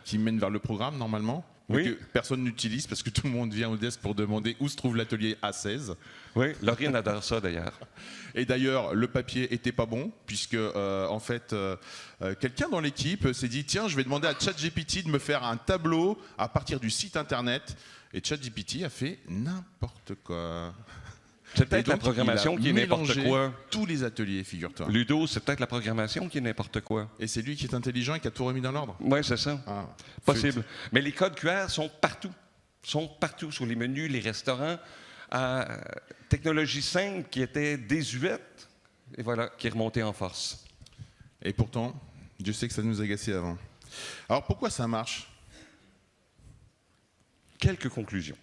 qui mène vers le programme, normalement, mais Oui. que personne n'utilise parce que tout le monde vient au desk pour demander où se trouve l'atelier A16. Oui, Lauriane adore ça, d'ailleurs. Et d'ailleurs, le papier était pas bon, puisque en fait, quelqu'un dans l'équipe s'est dit tiens, je vais demander à ChatGPT de me faire un tableau à partir du site internet. Et ChatGPT a fait n'importe quoi. C'est peut-être Et la donc, programmation il a qui est n'importe mélangé quoi. tous les ateliers, figure-toi. Ludo, c'est peut-être la programmation qui est n'importe quoi. Et c'est lui qui est intelligent et qui a tout remis dans l'ordre. Oui, c'est ça. Ah, Possible. Mais les codes QR sont partout. Sont partout sur les menus, les restaurants. Technologie simple qui était désuète, et voilà, qui est remontée en force. Et pourtant, Dieu sait que ça nous agaçait avant. Alors pourquoi ça marche? Quelques conclusions.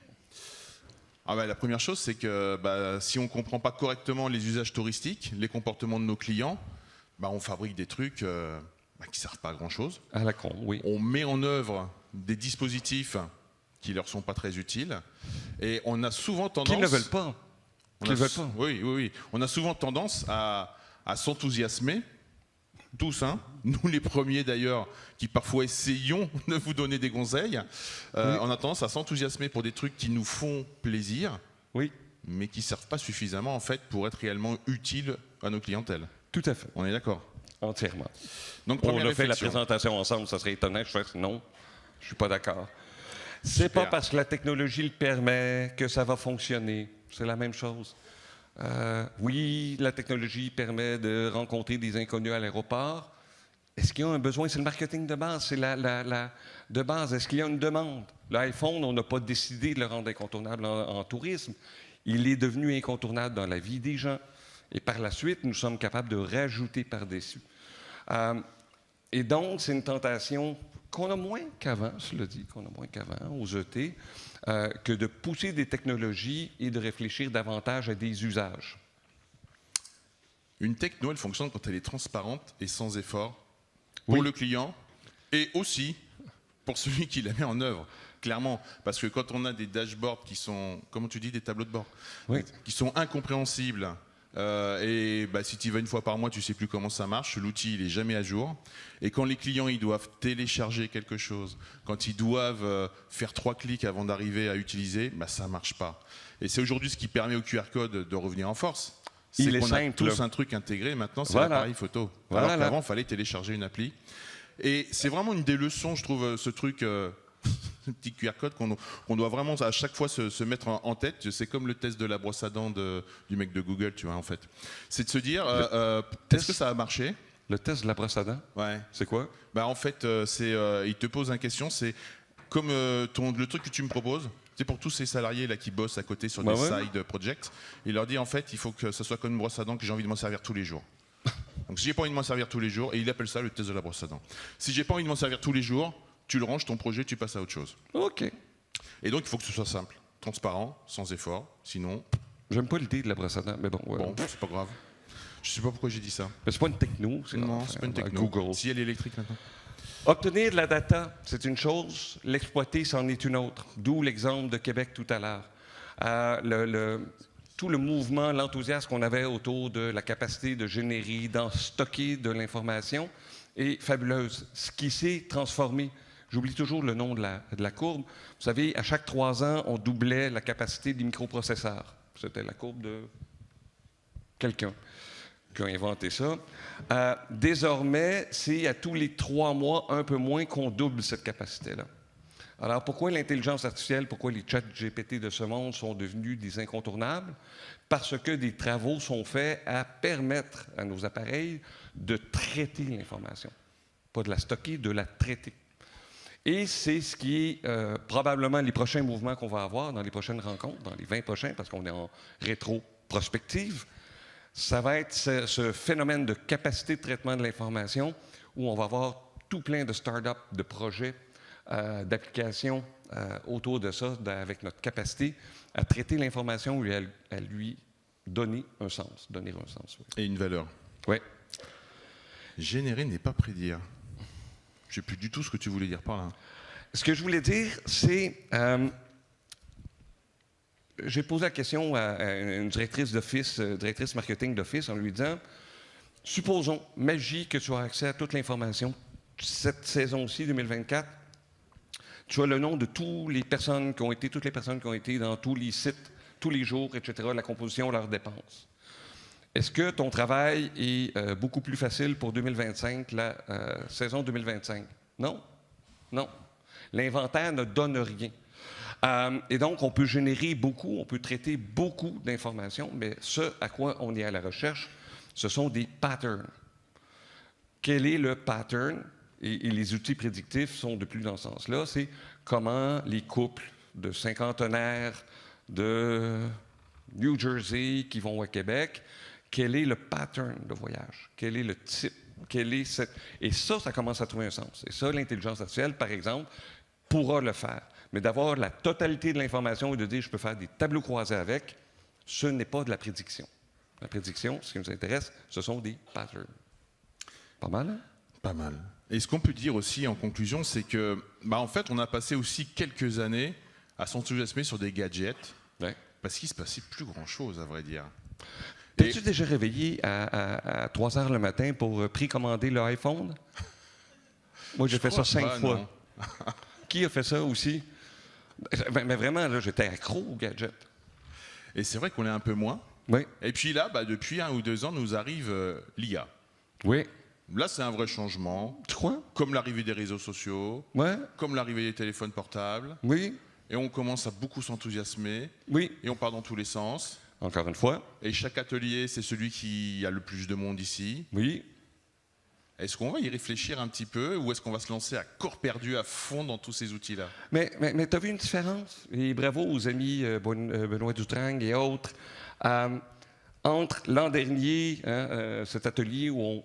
La première chose, c'est que si on ne comprend pas correctement les usages touristiques, les comportements de nos clients, on fabrique des trucs qui ne servent pas à grand-chose. À la con, oui. On met en œuvre des dispositifs qui leur sont pas très utiles. Et on a souvent tendance... Qui ne veulent pas. On Qui a ne veulent s- pas. Oui, oui, oui. On a souvent tendance à s'enthousiasmer, tous, hein. Nous les premiers d'ailleurs, qui parfois essayons de vous donner des conseils. On a tendance à s'enthousiasmer pour des trucs qui nous font plaisir, Oui, mais qui ne servent pas suffisamment en fait pour être réellement utiles à nos clientèles. tout à fait. On est d'accord. Entièrement. Donc On première a fait la réflexion. présentation ensemble, ça serait étonnant que je fasse non. Je suis pas d'accord. C'est Super. pas parce que la technologie le permet que ça va fonctionner. C'est la même chose. Oui, la technologie permet de rencontrer des inconnus à l'aéroport. Est-ce qu'il y a un besoin? C'est le marketing de base, c'est de base. Est-ce qu'il y a une demande? L'iPhone, on n'a pas décidé de le rendre incontournable en tourisme. Il est devenu incontournable dans la vie des gens. Et par la suite, nous sommes capables de rajouter par-dessus. Et donc, c'est une tentation qu'on a moins qu'avant, cela dit, qu'on a moins qu'avant aux ET, que de pousser des technologies et de réfléchir davantage à des usages. Une techno, elle fonctionne quand elle est transparente et sans effort pour Oui. le client et aussi pour celui qui la met en œuvre. Clairement, parce que quand on a des dashboards qui sont, comment tu dis, des tableaux de bord, Oui. qui sont incompréhensibles, et bah, si tu y vas une fois par mois, tu sais plus comment ça marche, l'outil il est jamais à jour. Et quand les clients ils doivent télécharger quelque chose, quand ils doivent faire 3 clics avant d'arriver à utiliser, bah, ça marche pas. Et c'est aujourd'hui ce qui permet au QR code de revenir en force. C'est Il est qu'on a simple. tous un truc intégré maintenant, c'est Voilà. l'appareil photo. Voilà. Alors qu'avant, il fallait télécharger une appli. Et c'est vraiment une des leçons, je trouve, ce truc, ce petit QR code qu'on doit vraiment à chaque fois se mettre en tête. C'est comme le test de la brosse à dents du mec de Google, tu vois, en fait. C'est de se dire, est-ce que ça a marché? Le test de la brosse à dents, Ouais. c'est quoi? Bah, en fait, il te pose une question, c'est comme le truc que tu me proposes. C'est pour tous ces salariés là qui bossent à côté sur Bah des ouais. side projects. Il leur dit en fait, il faut que ça soit comme une brosse à dents que j'ai envie de m'en servir tous les jours. Donc si j'ai pas envie de m'en servir tous les jours, et il appelle ça le test de la brosse à dents. Si j'ai pas envie de m'en servir tous les jours, tu le ranges ton projet, tu passes à autre chose. OK. Et donc il faut que ce soit simple, transparent, sans effort. Sinon, J'aime pas l'idée de la brosse à dents, mais bon. Ouais. bon, c'est pas grave. Je sais pas pourquoi j'ai dit ça. Mais c'est pas une techno. Non, c'est pas une techno. Google. Si elle est électrique maintenant. Obtenir de la data, c'est une chose. L'exploiter, c'en est une autre. D'où l'exemple de Québec tout à l'heure. Tout le mouvement, l'enthousiasme qu'on avait autour de la capacité de générer, d'en stocker de l'information est fabuleuse. Ce qui s'est transformé, j'oublie toujours le nom de la courbe. Vous savez, à chaque 3 ans, on doublait la capacité des microprocesseurs. C'était la courbe de quelqu'un qui a inventé ça. Désormais, c'est à tous les 3 mois, un peu moins, qu'on double cette capacité-là. Alors, pourquoi l'intelligence artificielle, pourquoi les chats GPT de ce monde sont devenus des incontournables? Parce que des travaux sont faits à permettre à nos appareils de traiter l'information. Pas de la stocker, de la traiter. Et c'est ce qui est probablement les prochains mouvements qu'on va avoir dans les prochaines rencontres, dans les 20 prochains, parce qu'on est en rétro-prospective. Ça va être ce phénomène de capacité de traitement de l'information où on va avoir tout plein de start-up, de projets, d'applications autour de ça, avec notre capacité à traiter l'information et à lui donner un sens. Oui. Et une valeur. Ouais. Générer n'est pas prédire. Je sais plus du tout ce que tu voulais dire par là. Ce que je voulais dire, c'est... j'ai posé la question à une directrice d'office, directrice marketing d'office, en lui disant, supposons, magie, que tu as accès à toute l'information, cette saison-ci, 2024, tu as le nom de toutes les personnes qui ont été dans tous les sites, tous les jours, etc., la composition, leurs dépenses. Est-ce que ton travail est beaucoup plus facile pour 2025, la saison 2025? Non. Non. L'inventaire ne donne rien. Et donc, on peut générer beaucoup, on peut traiter beaucoup d'informations, mais ce à quoi on est à la recherche, ce sont des patterns. Quel est le pattern? Et les outils prédictifs sont de plus dans ce sens-là. C'est comment les couples de cinquantenaires de New Jersey qui vont à Québec, quel est le pattern de voyage? Quel est le type? Et ça commence à trouver un sens. Et ça, l'intelligence artificielle, par exemple, pourra le faire. Mais d'avoir la totalité de l'information et de dire je peux faire des tableaux croisés avec, ce n'est pas de la prédiction. La prédiction, ce qui nous intéresse, ce sont des patterns. Pas mal, hein? Pas mal. Et ce qu'on peut dire aussi en conclusion, c'est que, en fait, on a passé aussi quelques années à s'enthousiasmer sur des gadgets, Ouais. parce qu'il se passait plus grand-chose, à vrai dire. T'es-tu déjà réveillé à 3 heures le matin pour précommander le iPhone? Moi, j'ai fait ça 5 pas, fois. non. Qui a fait ça aussi? Mais vraiment, là, j'étais accro aux gadgets. Et c'est vrai qu'on est un peu moins. Oui. Et puis là, depuis 1 ou 2 ans, nous arrive l'IA. Oui. Là, c'est un vrai changement, Tu crois? comme l'arrivée des réseaux sociaux, Ouais. comme l'arrivée des téléphones portables. Oui. Et on commence à beaucoup s'enthousiasmer, Oui. et on part dans tous les sens. Encore une fois. Et chaque atelier, c'est celui qui a le plus de monde ici. Oui. Est-ce qu'on va y réfléchir un petit peu, ou est-ce qu'on va se lancer à corps perdu à fond dans tous ces outils-là? Mais tu as vu une différence? Et bravo aux amis Benoît Dutrang et autres. Entre l'an dernier, cet atelier où on...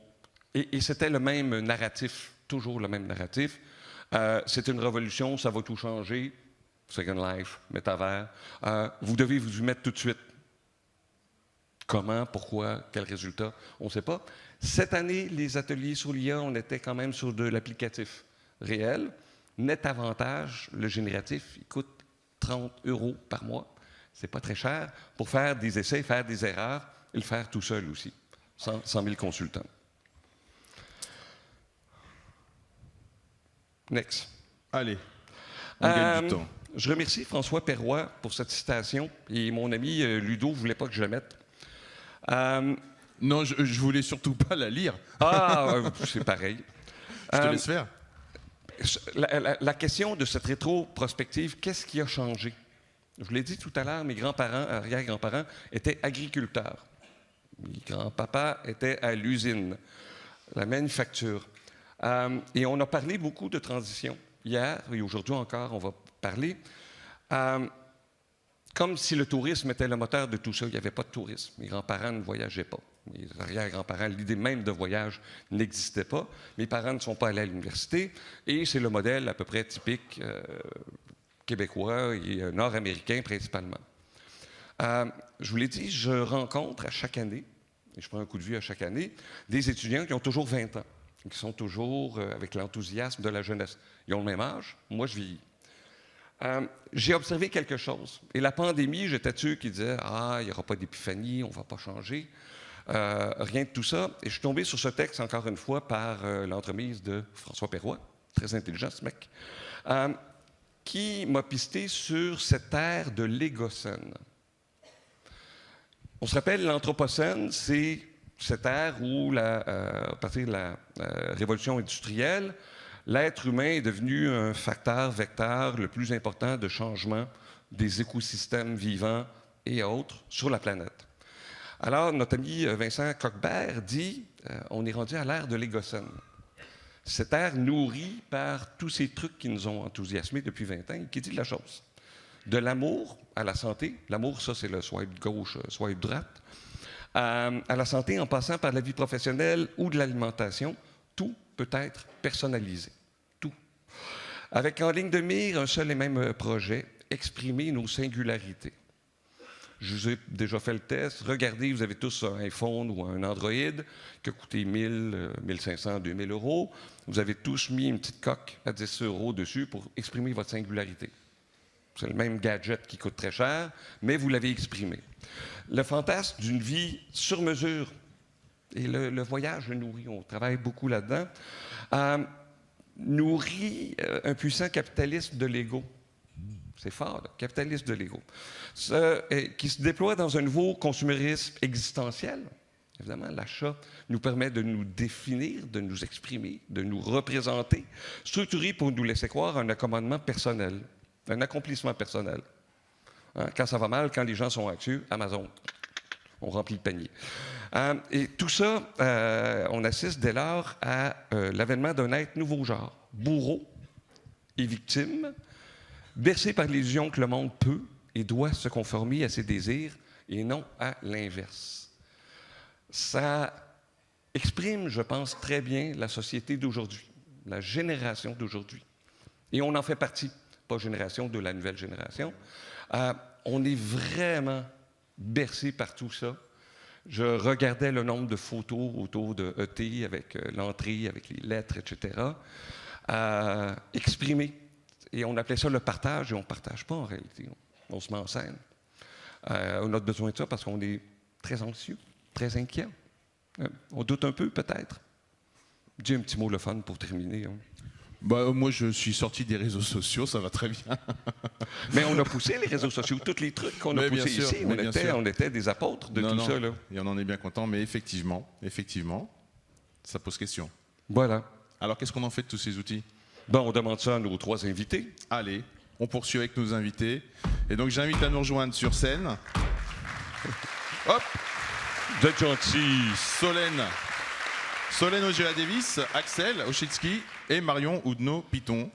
Et c'était le même narratif, toujours le même narratif. C'est une révolution, ça va tout changer. Second Life, métavers. Vous devez vous y mettre tout de suite. Comment, pourquoi, quel résultat, on ne sait pas. Cette année, les ateliers sur l'IA, on était quand même sur de l'applicatif réel. Net avantage, le génératif, il coûte 30 € par mois. C'est pas très cher pour faire des essais, faire des erreurs et le faire tout seul aussi. 100 000 consultants. Next. Allez, on gagne du temps. Je remercie François Perroy pour cette citation et mon ami Ludo ne voulait pas que je la mette. Non, je voulais surtout pas la lire. C'est pareil. Je te laisse faire. La question de cette rétro-prospective, qu'est-ce qui a changé? Je vous l'ai dit tout à l'heure, mes grands-parents, arrière-grands-parents étaient agriculteurs. Mes grands-papas étaient à l'usine, la manufacture. Et on a parlé beaucoup de transition. Hier et aujourd'hui encore, on va parler. Comme si le tourisme était le moteur de tout ça. Il n'y avait pas de tourisme. Mes grands-parents ne voyageaient pas. Mes arrière-grands-parents, l'idée même de voyage n'existait pas. Mes parents ne sont pas allés à l'université. Et c'est le modèle à peu près typique québécois et nord-américain principalement. Je vous l'ai dit, je rencontre à chaque année, et je prends un coup de vue à chaque année, des étudiants qui ont toujours 20 ans, qui sont toujours avec l'enthousiasme de la jeunesse. Ils ont le même âge. Moi, je vieillis. J'ai observé quelque chose. Et la pandémie, j'étais de ceux qui disaient « Ah, il n'y aura pas d'épiphanie, on ne va pas changer. » Rien de tout ça. Et je suis tombé sur ce texte, encore une fois, par l'entremise de François Perroy, très intelligent ce mec, qui m'a pisté sur cette ère de l'égocène. On se rappelle, l'Anthropocène, c'est cette ère où, à partir de la révolution industrielle, l'être humain est devenu un facteur vecteur le plus important de changement des écosystèmes vivants et autres sur la planète. Alors, notre ami Vincent Coquebert dit on est rendu à l'ère de l'égocène. Cette ère nourrie par tous ces trucs qui nous ont enthousiasmés depuis 20 ans et qui dit la chose. De l'amour à la santé, l'amour, ça c'est le swipe gauche, swipe droite, à la santé en passant par la vie professionnelle ou de l'alimentation, tout peut être personnalisé. Tout. Avec en ligne de mire un seul et même projet, exprimer nos singularités. Je vous ai déjà fait le test. Regardez, vous avez tous un iPhone ou un Android qui a coûté 1000, 1500, 2000 €. Vous avez tous mis une petite coque à 10 € dessus pour exprimer votre singularité. C'est le même gadget qui coûte très cher, mais vous l'avez exprimé. Le fantasme d'une vie sur mesure, et le voyage le nourrit, on travaille beaucoup là-dedans, nourrit un puissant capitalisme de l'ego. C'est fort, là, capitalisme de l'ego. Qui se déploie dans un nouveau consumérisme existentiel. Évidemment, l'achat nous permet de nous définir, de nous exprimer, de nous représenter, structuré pour nous laisser croire un accommodement personnel, un accomplissement personnel. Hein, quand ça va mal, quand les gens sont anxieux, Amazon, on remplit le panier. Et tout ça, on assiste dès lors à l'avènement d'un être nouveau genre, bourreau et victime, bercé par l'illusion que le monde peut et doit se conformer à ses désirs et non à l'inverse. Ça exprime, je pense, très bien la société d'aujourd'hui, la génération d'aujourd'hui. Et on en fait partie, pas génération de la nouvelle génération. On est vraiment bercé par tout ça. Je regardais le nombre de photos autour de ET avec l'entrée, avec les lettres, etc. Exprimer Et on appelait ça le partage, et on ne partage pas en réalité. On se met en scène. On a besoin de ça parce qu'on est très anxieux, très inquiet. On doute un peu, peut-être. Dis un petit mot le fun pour terminer. Hein. Bah, moi, je suis sorti des réseaux sociaux, ça va très bien. Mais on a poussé les réseaux sociaux, tous les trucs qu'on a Mais bien poussés sûr, ici. mais bien sûr. On était des apôtres de tout ça. Là. Et on en est bien content, mais effectivement, ça pose question. Voilà. Alors, qu'est-ce qu'on en fait de tous ces outils? Bon, on demande ça à nos 3 invités. Allez, on poursuit avec nos invités. Et donc, j'invite à nous rejoindre sur scène. Hop, Vous êtes gentils. Solène Ogea-Davis, Axel Ochitsky et Marion Oudneau-Piton.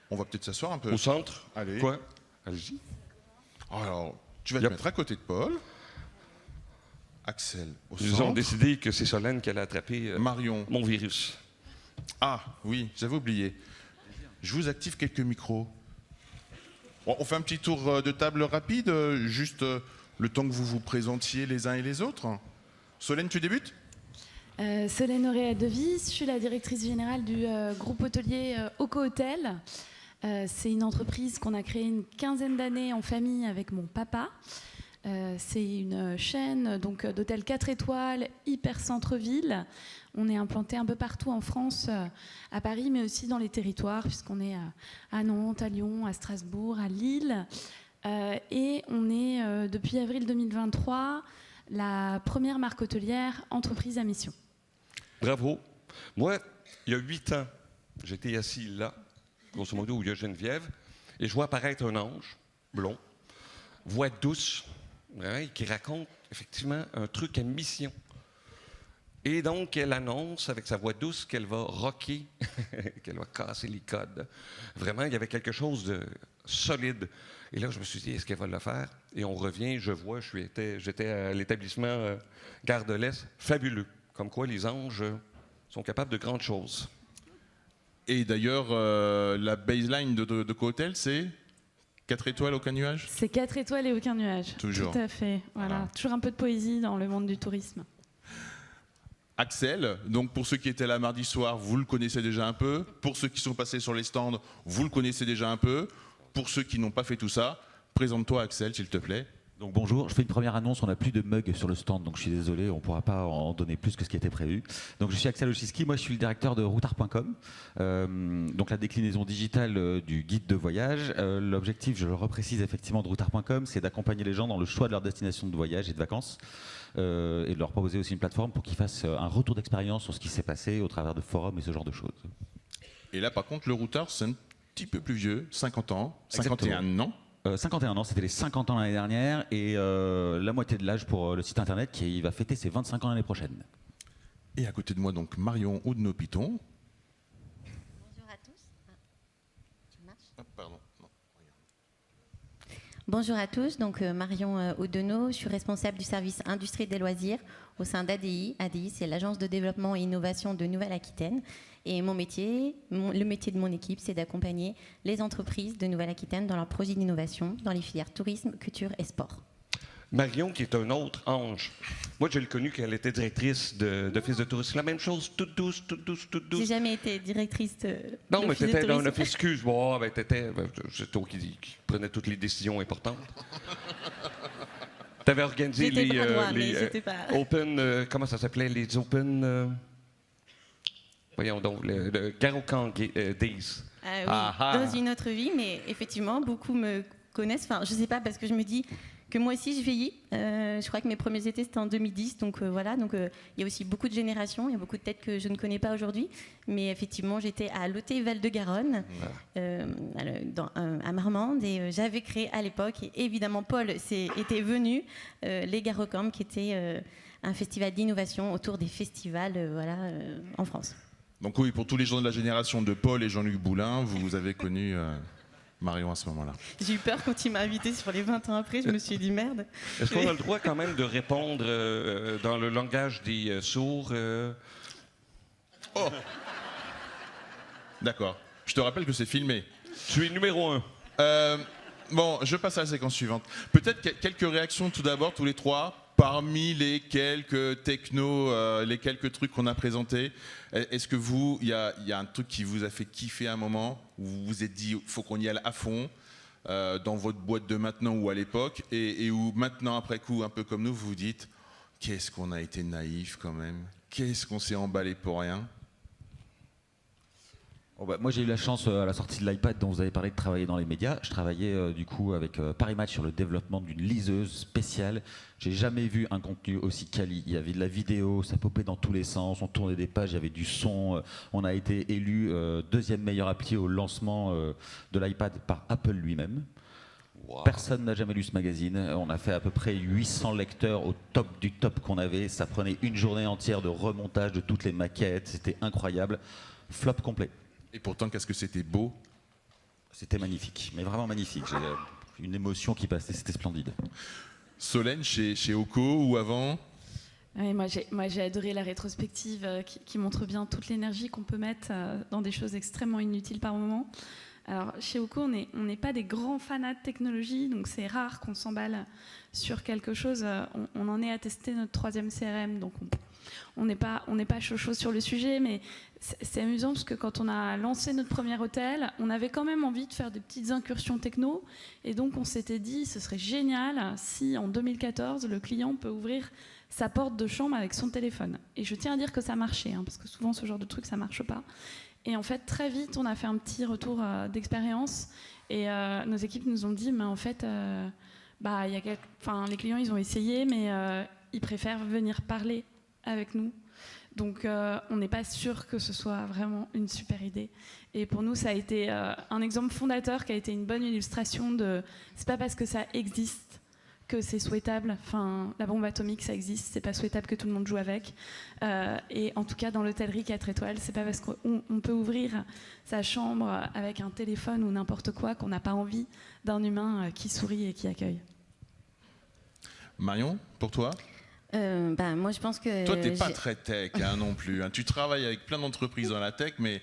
On va peut-être s'asseoir un peu. Au centre. Allez. Quoi? Allez-y. Alors, tu vas te Yep. mettre à côté de Paul. Axel au Ils ont centre. décidé que c'est Solène qui allait attraper Marion. mon virus. Ah, oui, j'avais oublié. Je vous active quelques micros. Bon, on fait un petit tour de table rapide, juste le temps que vous vous présentiez les uns et les autres. Solène, tu débutes? Solène Ogea-Davis, je suis la directrice générale du groupe hôtelier Oco Hotel. C'est une entreprise qu'on a créée une quinzaine d'années en famille avec mon papa. C'est une chaîne donc d'hôtels 4 étoiles, hyper centre-ville. On est implanté un peu partout en France, à Paris, mais aussi dans les territoires, puisqu'on est à Nantes, à Lyon, à Strasbourg, à Lille. Et on est, depuis avril 2023, la première marque hôtelière entreprise à mission. Bravo. Moi, il y a 8 ans, j'étais assis là, grosso modo, où il y a Geneviève, et je vois apparaître un ange, blond, voix douce, ouais, qui raconte effectivement un truc à mission. Et donc, elle annonce avec sa voix douce qu'elle va rocker, qu'elle va casser les codes. Vraiment, il y avait quelque chose de solide. Et là, je me suis dit, est-ce qu'elle va le faire? Et on revient, je vois, j'étais à l'établissement Gare de l'Est, fabuleux. Comme quoi, les anges sont capables de grandes choses. Et d'ailleurs, la baseline de Co-Hotel, c'est 4 étoiles, aucun nuage? C'est 4 étoiles et aucun nuage. Toujours. Tout à fait. Voilà. Toujours un peu de poésie dans le monde du tourisme. Axel, donc pour ceux qui étaient là mardi soir, vous le connaissez déjà un peu. Pour ceux qui sont passés sur les stands, vous le connaissez déjà un peu. Pour ceux qui n'ont pas fait tout ça, présente-toi Axel, s'il te plaît. Donc bonjour, je fais une première annonce, on n'a plus de mugs sur le stand, donc je suis désolé, on ne pourra pas en donner plus que ce qui était prévu. Donc je suis Axel Ochitsky, moi je suis le directeur de routard.com, donc la déclinaison digitale du guide de voyage. L'objectif, je le reprécise effectivement, de routard.com, c'est d'accompagner les gens dans le choix de leur destination de voyage et de vacances, et de leur proposer aussi une plateforme pour qu'ils fassent un retour d'expérience sur ce qui s'est passé au travers de forums et ce genre de choses. Et là par contre, le routard, c'est un petit peu plus vieux, 50 ans, 51 Exactement. ans. 51 ans, c'était les 50 ans l'année dernière et la moitié de l'âge pour le site internet qui va fêter ses 25 ans l'année prochaine. Et à côté de moi, donc Marion Oudneau-Piton. Bonjour à tous. Ça marche ? Ah, pardon. Non. Bonjour à tous, donc Marion Oudneau, je suis responsable du service industrie des loisirs au sein d'ADI. ADI, c'est l'agence de développement et innovation de Nouvelle-Aquitaine. Et mon métier, le métier de mon équipe, c'est d'accompagner les entreprises de Nouvelle-Aquitaine dans leurs projets d'innovation, dans les filières tourisme, culture et sport. Marion, qui est un autre ange. Moi, je l'ai connue qu'elle était directrice d'office de tourisme. La même chose, toute douce, toute douce, toute douce. J'ai jamais été directrice Non, mais d'office de t'étais dans un tourisme. office, excuse, bon, ben, c'est toi qui prenais toutes les décisions importantes. T'avais organisé J'étais les, bras droit, mais j'étais pas- Open, comment ça s'appelait, les Open, voyons donc, le Garokan Days. Oui, Ah, ah. dans une autre vie, mais effectivement, beaucoup me connaissent. Enfin, je sais pas, parce que je me dis que moi aussi, je vieillis. Je crois que mes premiers étés, c'était en 2010. Donc voilà, donc il y a aussi beaucoup de générations, il y a beaucoup de têtes que je ne connais pas aujourd'hui. Mais effectivement, j'étais à l'Hôtel Val-de-Garonne, à Marmande, et j'avais créé à l'époque, et évidemment, Paul était venu, les Garocamps, qui était un festival d'innovation autour des festivals en France. Donc oui, pour tous les gens de la génération de Paul et Jean-Luc Boulin, vous avez connu Marion à ce moment-là. J'ai eu peur quand il m'a invité sur les 20 ans après, je me suis dit merde. Est-ce qu'on a le droit quand même de répondre dans le langage des sourds Oh D'accord. Je te rappelle que c'est filmé. Tu es numéro 1. Bon, je passe à la séquence suivante. Peut-être quelques réactions tout d'abord, tous les trois. parmi les quelques les quelques trucs qu'on a présentés, est-ce que il y a un truc qui vous a fait kiffer à un moment, où vous vous êtes dit, faut qu'on y aille à fond, dans votre boîte de maintenant ou à l'époque, et où maintenant, après coup, un peu comme nous, vous vous dites, qu'est-ce qu'on a été naïf quand même, qu'est-ce qu'on s'est emballé pour rien. Oh bah, moi j'ai eu la chance à la sortie de l'iPad dont vous avez parlé de travailler dans les médias. Je travaillais du coup avec Paris Match sur le développement d'une liseuse spéciale. J'ai jamais vu un contenu aussi quali. Il y avait de la vidéo, ça popait dans tous les sens, on tournait des pages, il y avait du son. On a été élu deuxième meilleur appli au lancement de l'iPad par Apple lui-même. Wow. Personne n'a jamais lu ce magazine. On a fait à peu près 800 lecteurs au top du top qu'on avait. Ça prenait une journée entière de remontage de toutes les maquettes. C'était incroyable. Flop complet. Et pourtant, qu'est-ce que c'était beau. C'était magnifique, mais vraiment magnifique. J'ai une émotion qui passait, c'était splendide. Solène, chez Oco ou avant? Oui, moi j'ai adoré la rétrospective qui montre bien toute l'énergie qu'on peut mettre dans des choses extrêmement inutiles par moment. Alors, chez Oco, on n'est pas des grands fanats de technologie, donc c'est rare qu'on s'emballe sur quelque chose. On en est à tester notre 3e CRM, donc on n'est pas chaud sur le sujet, mais c'est amusant parce que quand on a lancé notre premier hôtel, on avait quand même envie de faire des petites incursions techno, et donc on s'était dit ce serait génial si en 2014 le client peut ouvrir sa porte de chambre avec son téléphone. Et je tiens à dire que ça marchait, parce que souvent ce genre de truc ça marche pas. Et en fait très vite on a fait un petit retour d'expérience, et nos équipes nous ont dit mais en fait les clients ils ont essayé, mais ils préfèrent venir parler avec nous. Donc on n'est pas sûr que ce soit vraiment une super idée. Et pour nous, ça a été un exemple fondateur qui a été une bonne illustration de... C'est pas parce que ça existe que c'est souhaitable. Enfin, la bombe atomique, ça existe. C'est pas souhaitable que tout le monde joue avec. Et en tout cas, dans l'hôtellerie 4 étoiles, c'est pas parce qu'on peut ouvrir sa chambre avec un téléphone ou n'importe quoi qu'on n'a pas envie d'un humain qui sourit et qui accueille. Marion, pour toi? Moi, je pense que... Toi, t'es pas très tech non plus. Tu travailles avec plein d'entreprises dans la tech, mais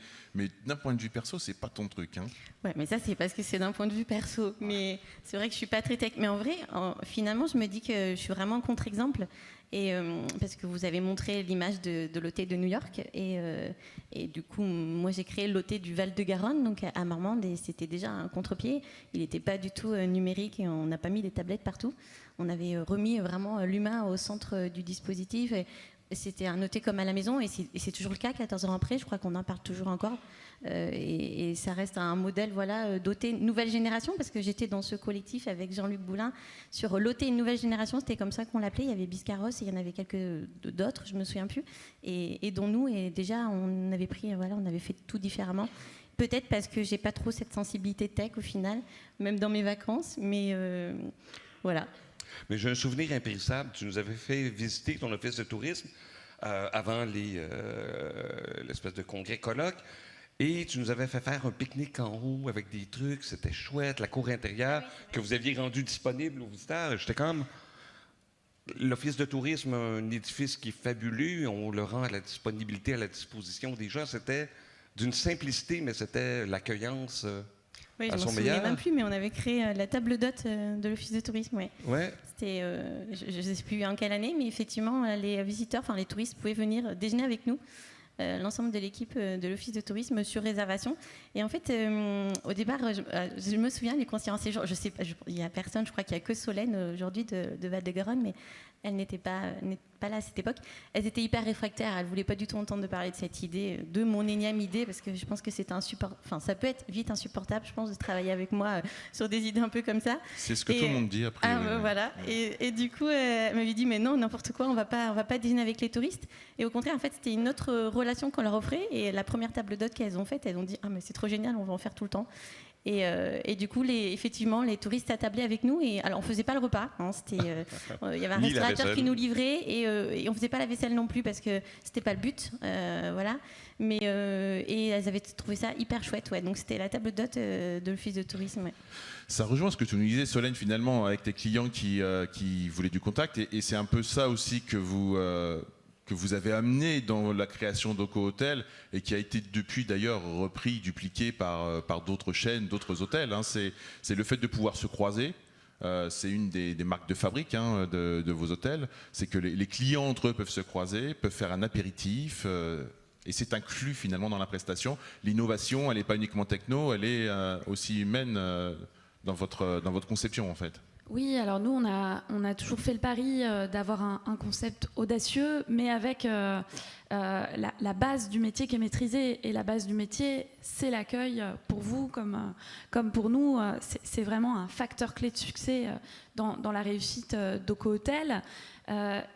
d'un point de vue perso, c'est pas ton truc. Ouais, mais ça, c'est parce que c'est d'un point de vue perso. Mais c'est vrai que je suis pas très tech. Mais en vrai, finalement, je me dis que je suis vraiment un contre-exemple. Et parce que vous avez montré l'image de l'hôtel de New York. Et du coup, moi, j'ai créé l'hôtel du Val-de-Garonne, donc à Marmande. Et c'était déjà un contre-pied. Il n'était pas du tout numérique et on n'a pas mis des tablettes partout. On avait remis vraiment l'humain au centre du dispositif. Et c'était un hôtel comme à la maison, et c'est toujours le cas 14 ans après. Je crois qu'on en parle toujours encore. Et ça reste un modèle d'hôtel nouvelle génération, parce que j'étais dans ce collectif avec Jean-Luc Boulin sur l'hôtel nouvelle génération. C'était comme ça qu'on l'appelait. Il y avait Biscarrosse et il y en avait quelques d'autres, je me souviens plus. Et dont nous, et déjà, on avait pris, on avait fait tout différemment. Peut-être parce que j'ai pas trop cette sensibilité tech au final, même dans mes vacances. Mais voilà. Mais j'ai un souvenir impérissable. Tu nous avais fait visiter ton office de tourisme avant l'espèce de congrès colloque. Et tu nous avais fait faire un pique-nique en haut avec des trucs. C'était chouette, la cour intérieure que vous aviez rendue disponible aux visiteurs. J'étais comme... L'office de tourisme, un édifice qui est fabuleux. On le rend à la disponibilité, à la disposition des gens. C'était d'une simplicité, mais c'était l'accueillance... Oui, je m'en souviens même plus, mais on avait créé la table d'hôte de l'office de tourisme. Ouais. C'était, je ne sais plus en quelle année, mais effectivement, les visiteurs, les touristes pouvaient venir déjeuner avec nous, l'ensemble de l'équipe de l'office de tourisme sur réservation. Et en fait, au départ, je me souviens, les conseillers en séjour, je sais pas, il n'y a personne, je crois qu'il n'y a que Solène aujourd'hui de Val-de-Garonne, mais elle n'était pas là à cette époque. Elles étaient hyper réfractaires, elles ne voulaient pas du tout entendre de parler de cette idée, de mon énième idée, parce que je pense que c'est ça peut être vite insupportable, je pense, de travailler avec moi sur des idées un peu comme ça. C'est ce que tout le monde dit après. Voilà. Et du coup, elle m'avait dit, mais non, n'importe quoi, on va pas déjeuner avec les touristes. Et au contraire, en fait, c'était une autre relation qu'on leur offrait. Et la première table d'hôte qu'elles ont faite, elles ont dit, ah mais c'est trop génial, on va en faire tout le temps. Et du coup, effectivement, les touristes attablaient avec nous. Et alors, on faisait pas le repas. Il y avait un restaurateur qui nous livrait, et on faisait pas la vaisselle non plus parce que c'était pas le but. Voilà. Mais et elles avaient trouvé ça hyper chouette. Ouais. Donc c'était la table d'hôte de l'office de tourisme. Ouais. Ça rejoint ce que tu nous disais, Solène, finalement, avec tes clients qui voulaient du contact. Et c'est un peu ça aussi que vous avez amené dans la création d'Oco Hotel, et qui a été depuis d'ailleurs repris, dupliqué par d'autres chaînes, d'autres hôtels. C'est le fait de pouvoir se croiser, c'est une des marques de fabrique de vos hôtels, c'est que les clients entre eux peuvent se croiser, peuvent faire un apéritif, et c'est inclus finalement dans la prestation. L'innovation, elle n'est pas uniquement techno, elle est aussi humaine dans votre conception en fait. Oui, alors nous, on a toujours fait le pari d'avoir un concept audacieux, mais avec la base du métier qui est maîtrisée. Et la base du métier, c'est l'accueil. Pour vous, comme pour nous, c'est vraiment un facteur clé de succès dans la réussite d'Oko Hotel.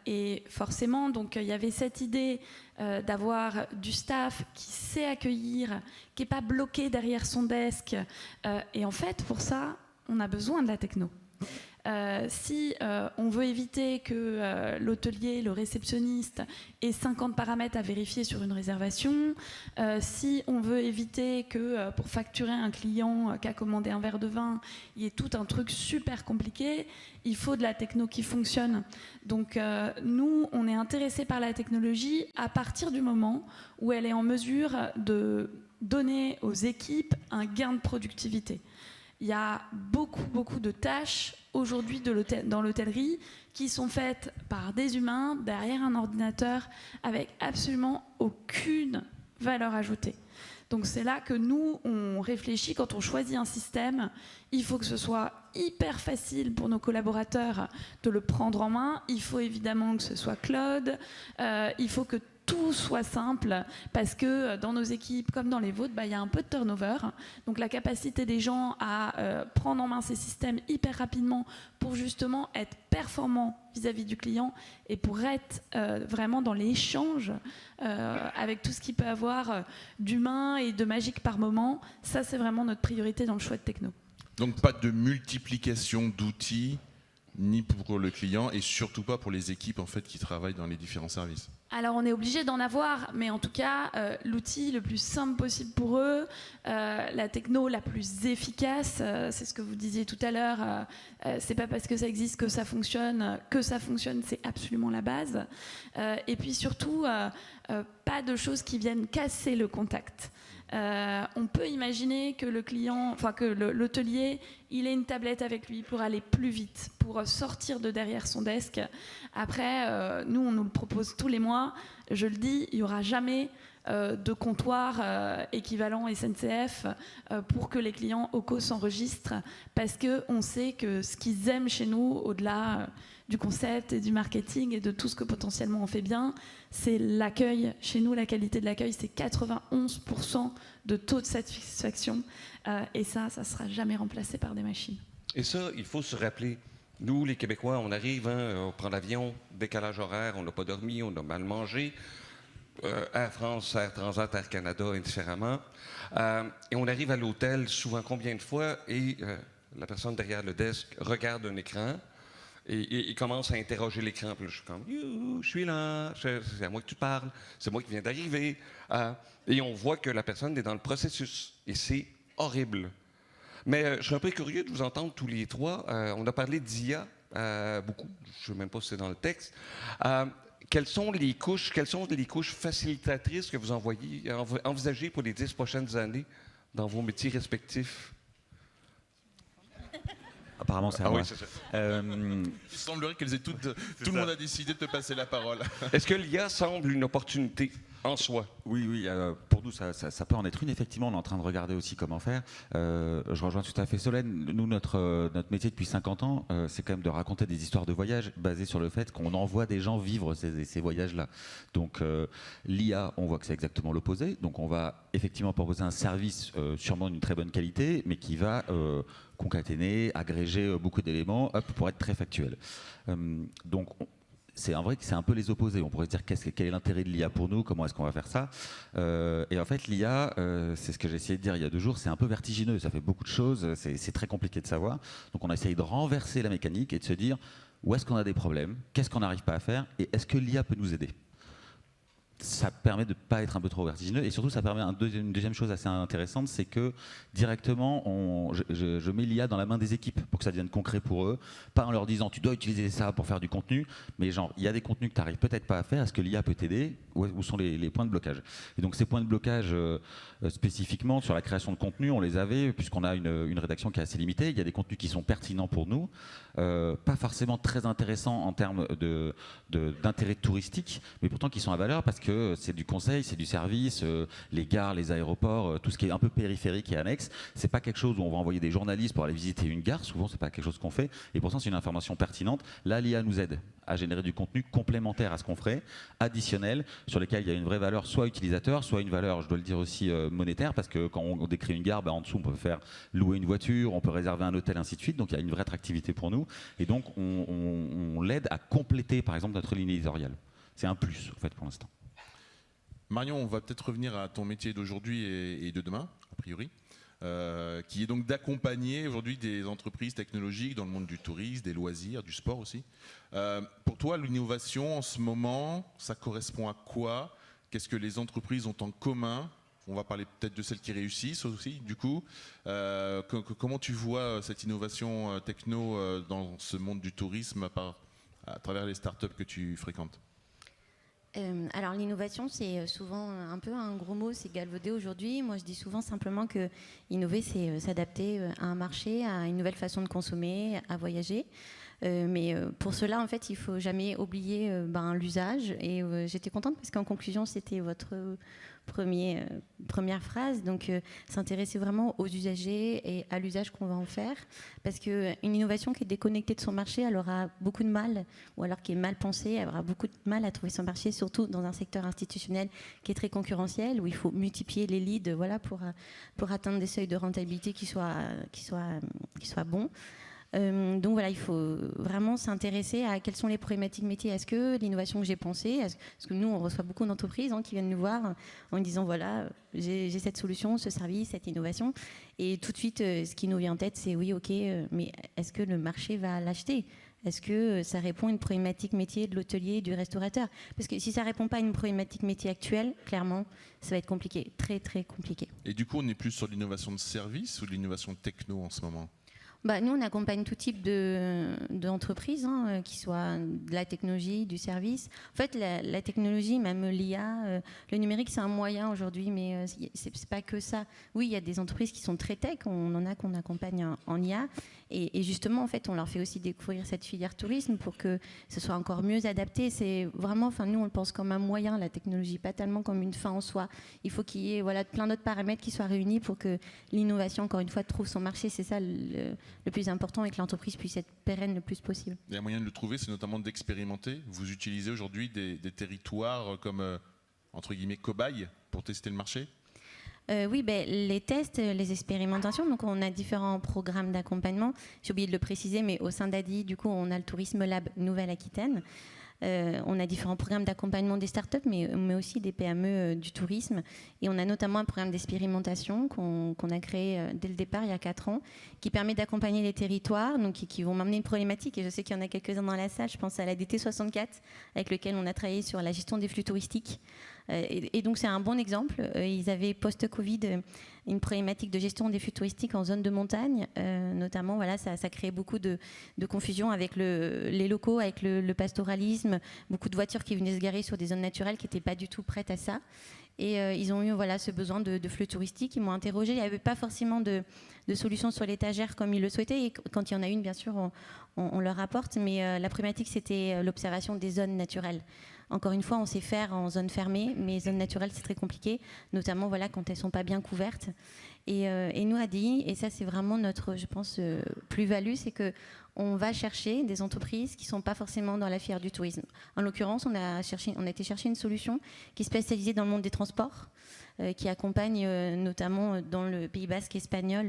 Et forcément, donc, il y avait cette idée d'avoir du staff qui sait accueillir, qui n'est pas bloqué derrière son desk. Et en fait, pour ça, on a besoin de la techno. Si on veut éviter que l'hôtelier, le réceptionniste ait 50 paramètres à vérifier sur une réservation, si on veut éviter que pour facturer un client qui a commandé un verre de vin, il y ait tout un truc super compliqué, il faut de la techno qui fonctionne. Donc nous, on est intéressés par la technologie à partir du moment où elle est en mesure de donner aux équipes un gain de productivité. Il y a beaucoup de tâches aujourd'hui dans l'hôtellerie qui sont faites par des humains derrière un ordinateur avec absolument aucune valeur ajoutée. Donc c'est là que nous, on réfléchit quand on choisit un système. Il faut que ce soit hyper facile pour nos collaborateurs de le prendre en main. Il faut évidemment que ce soit cloud. Il faut que tout soit simple, parce que dans nos équipes, comme dans les vôtres, il y a un peu de turnover. Donc la capacité des gens à prendre en main ces systèmes hyper rapidement pour justement être performants vis-à-vis du client et pour être vraiment dans l'échange avec tout ce qu'il peut avoir d'humain et de magique par moment, ça c'est vraiment notre priorité dans le choix de techno. Donc pas de multiplication d'outils, ni pour le client et surtout pas pour les équipes en fait, qui travaillent dans les différents services. Alors on est obligé d'en avoir, mais en tout cas, l'outil le plus simple possible pour eux, la techno la plus efficace, c'est ce que vous disiez tout à l'heure, c'est pas parce que ça existe que ça fonctionne, c'est absolument la base. Et puis surtout, pas de choses qui viennent casser le contact. On peut imaginer que le client, enfin que l'hôtelier, il ait une tablette avec lui pour aller plus vite, pour sortir de derrière son desk. Après, nous, on nous le propose tous les mois. Je le dis, il n'y aura jamais de comptoir équivalent SNCF pour que les clients OCO s'enregistrent, parce qu'on sait que ce qu'ils aiment chez nous, au-delà du concept et du marketing et de tout ce que potentiellement on fait bien, c'est l'accueil. Chez nous, la qualité de l'accueil, c'est 91% de taux de satisfaction. Et ça ne sera jamais remplacé par des machines. Et ça, il faut se rappeler. Nous, les Québécois, on arrive, on prend l'avion, décalage horaire, on n'a pas dormi, on a mal mangé. Air France, Air Transat, Air Canada, indifféremment. Et on arrive à l'hôtel souvent combien de fois et la personne derrière le desk regarde un écran et commence à interroger l'écran. Puis là, je suis comme, je suis là, c'est à moi que tu parles, c'est moi qui viens d'arriver. Et on voit que la personne est dans le processus et c'est horrible. Mais je suis un peu curieux de vous entendre tous les trois. On a parlé d'IA beaucoup, je ne sais même pas si c'est dans le texte. Quelles sont les couches facilitatrices que vous envisagez pour les 10 prochaines années dans vos métiers respectifs? Apparemment, c'est à moi. Oui, c'est ça. Il semblerait qu'elles aient tout le monde a décidé de te passer la parole. Est-ce que l'IA semble une opportunité en soi? Oui, pour nous, ça peut en être une. Effectivement, on est en train de regarder aussi comment faire. Je rejoins tout à fait Solène. Nous, notre métier depuis 50 ans, c'est quand même de raconter des histoires de voyage basées sur le fait qu'on envoie des gens vivre ces voyages-là. Donc, l'IA, on voit que c'est exactement l'opposé. Donc, on va effectivement proposer un service sûrement d'une très bonne qualité, mais qui va concaténer, agréger beaucoup d'éléments pour être très factuel. Donc, c'est vrai que c'est un peu les opposés. On pourrait se dire quel est l'intérêt de l'IA pour nous, comment est-ce qu'on va faire ça. Et en fait, l'IA, c'est ce que j'ai essayé de dire il y a 2 jours, c'est un peu vertigineux, ça fait beaucoup de choses, c'est très compliqué de savoir. Donc on a essayé de renverser la mécanique et de se dire où est-ce qu'on a des problèmes, qu'est-ce qu'on n'arrive pas à faire et est-ce que l'IA peut nous aider. ça permet de ne pas être un peu trop vertigineux et surtout ça permet une deuxième chose assez intéressante, c'est que directement je mets l'IA dans la main des équipes pour que ça devienne concret pour eux, pas en leur disant tu dois utiliser ça pour faire du contenu, mais genre il y a des contenus que tu n'arrives peut-être pas à faire, est-ce que l'IA peut t'aider, où sont les points de blocage. Et donc ces points de blocage spécifiquement sur la création de contenu, on les avait puisqu'on a une rédaction qui est assez limitée, il y a des contenus qui sont pertinents pour nous, pas forcément très intéressants en termes d'intérêt touristique, mais pourtant qui sont à valeur parce que c'est du conseil, c'est du service, les gares, les aéroports, tout ce qui est un peu périphérique et annexe. C'est pas quelque chose où on va envoyer des journalistes pour aller visiter une gare. Souvent, c'est pas quelque chose qu'on fait. Et pourtant, c'est une information pertinente. Là, l'IA nous aide à générer du contenu complémentaire à ce qu'on ferait, additionnel, sur lequel il y a une vraie valeur, soit utilisateur, soit une valeur, je dois le dire aussi, monétaire, parce que quand on décrit une gare, en dessous, on peut faire louer une voiture, on peut réserver un hôtel, ainsi de suite. Donc, il y a une vraie attractivité pour nous. Et donc, on l'aide à compléter, par exemple, notre ligne éditoriale. C'est un plus, en fait, pour l'instant. Marion, on va peut-être revenir à ton métier d'aujourd'hui et de demain, a priori, qui est donc d'accompagner aujourd'hui des entreprises technologiques dans le monde du tourisme, des loisirs, du sport aussi. Pour toi, l'innovation en ce moment, ça correspond à quoi? Qu'est-ce que les entreprises ont en commun? On va parler peut-être de celles qui réussissent aussi, du coup. Comment tu vois cette innovation techno dans ce monde du tourisme à travers les startups que tu fréquentes? Alors l'innovation, c'est souvent un peu un gros mot, c'est galvaudé aujourd'hui. Moi, je dis souvent simplement que innover, c'est s'adapter à un marché, à une nouvelle façon de consommer, à voyager. Mais pour cela, en fait, il ne faut jamais oublier l'usage. Et j'étais contente parce qu'en conclusion, c'était votre première phrase. Donc, s'intéresser vraiment aux usagers et à l'usage qu'on va en faire. Parce qu'une innovation qui est déconnectée de son marché, elle aura beaucoup de mal, ou alors qui est mal pensée, elle aura beaucoup de mal à trouver son marché, surtout dans un secteur institutionnel qui est très concurrentiel, où il faut multiplier les leads pour atteindre des seuils de rentabilité qui soient bons. Donc voilà, il faut vraiment s'intéresser à quelles sont les problématiques métiers. Est-ce que l'innovation que j'ai pensée, parce que nous on reçoit beaucoup d'entreprises qui viennent nous voir en disant voilà, j'ai cette solution, ce service, cette innovation, et tout de suite ce qui nous vient en tête c'est oui, ok, mais est-ce que le marché va l'acheter? Est-ce que ça répond à une problématique métier de l'hôtelier, du restaurateur? Parce que si ça ne répond pas à une problématique métier actuelle, clairement, ça va être compliqué, très très compliqué. Et du coup, on est plus sur l'innovation de service ou de l'innovation techno en ce moment? Nous, on accompagne tout type d'entreprises, qui soient de la technologie, du service. En fait, la technologie, même l'IA, le numérique, c'est un moyen aujourd'hui, mais c'est pas que ça. Oui, il y a des entreprises qui sont très tech, on en a qu'on accompagne en IA. Et justement, en fait, on leur fait aussi découvrir cette filière tourisme pour que ce soit encore mieux adapté. C'est vraiment, nous, on le pense comme un moyen, la technologie, pas tellement comme une fin en soi. Il faut qu'il y ait plein d'autres paramètres qui soient réunis pour que l'innovation, encore une fois, trouve son marché. C'est ça le plus important, et que l'entreprise puisse être pérenne le plus possible. Il y a un moyen de le trouver, c'est notamment d'expérimenter. Vous utilisez aujourd'hui des territoires comme, entre guillemets, cobayes pour tester le marché? Oui, les tests, les expérimentations, donc on a différents programmes d'accompagnement. J'ai oublié de le préciser, mais au sein d'ADI, du coup, on a le Tourisme Lab Nouvelle-Aquitaine. On a différents programmes d'accompagnement des startups, mais aussi des PME du tourisme. Et on a notamment un programme d'expérimentation qu'on a créé dès le départ, il y a 4 ans, qui permet d'accompagner les territoires, donc qui vont m'amener une problématique. Et je sais qu'il y en a quelques-uns dans la salle. Je pense à la DT 64, avec lequel on a travaillé sur la gestion des flux touristiques. Et donc c'est un bon exemple. Ils avaient post-Covid une problématique de gestion des flux touristiques en zone de montagne, notamment. Ça créait beaucoup de confusion avec les locaux, avec le pastoralisme, beaucoup de voitures qui venaient se garer sur des zones naturelles qui n'étaient pas du tout prêtes à ça. Et ils ont eu ce besoin de flux touristiques. Ils m'ont interrogé. Il n'y avait pas forcément de solution sur l'étagère comme ils le souhaitaient. Et quand il y en a une, bien sûr, on leur apporte. Mais la problématique, c'était l'observation des zones naturelles. Encore une fois, on sait faire en zone fermée, mais zones naturelles, c'est très compliqué, notamment quand elles ne sont pas bien couvertes. Et nous, ADI, et ça, c'est vraiment notre, je pense, plus-value, c'est qu'on va chercher des entreprises qui ne sont pas forcément dans la filière du tourisme. En l'occurrence, on a été chercher une solution qui est spécialisée dans le monde des transports, qui accompagne notamment dans le Pays Basque espagnol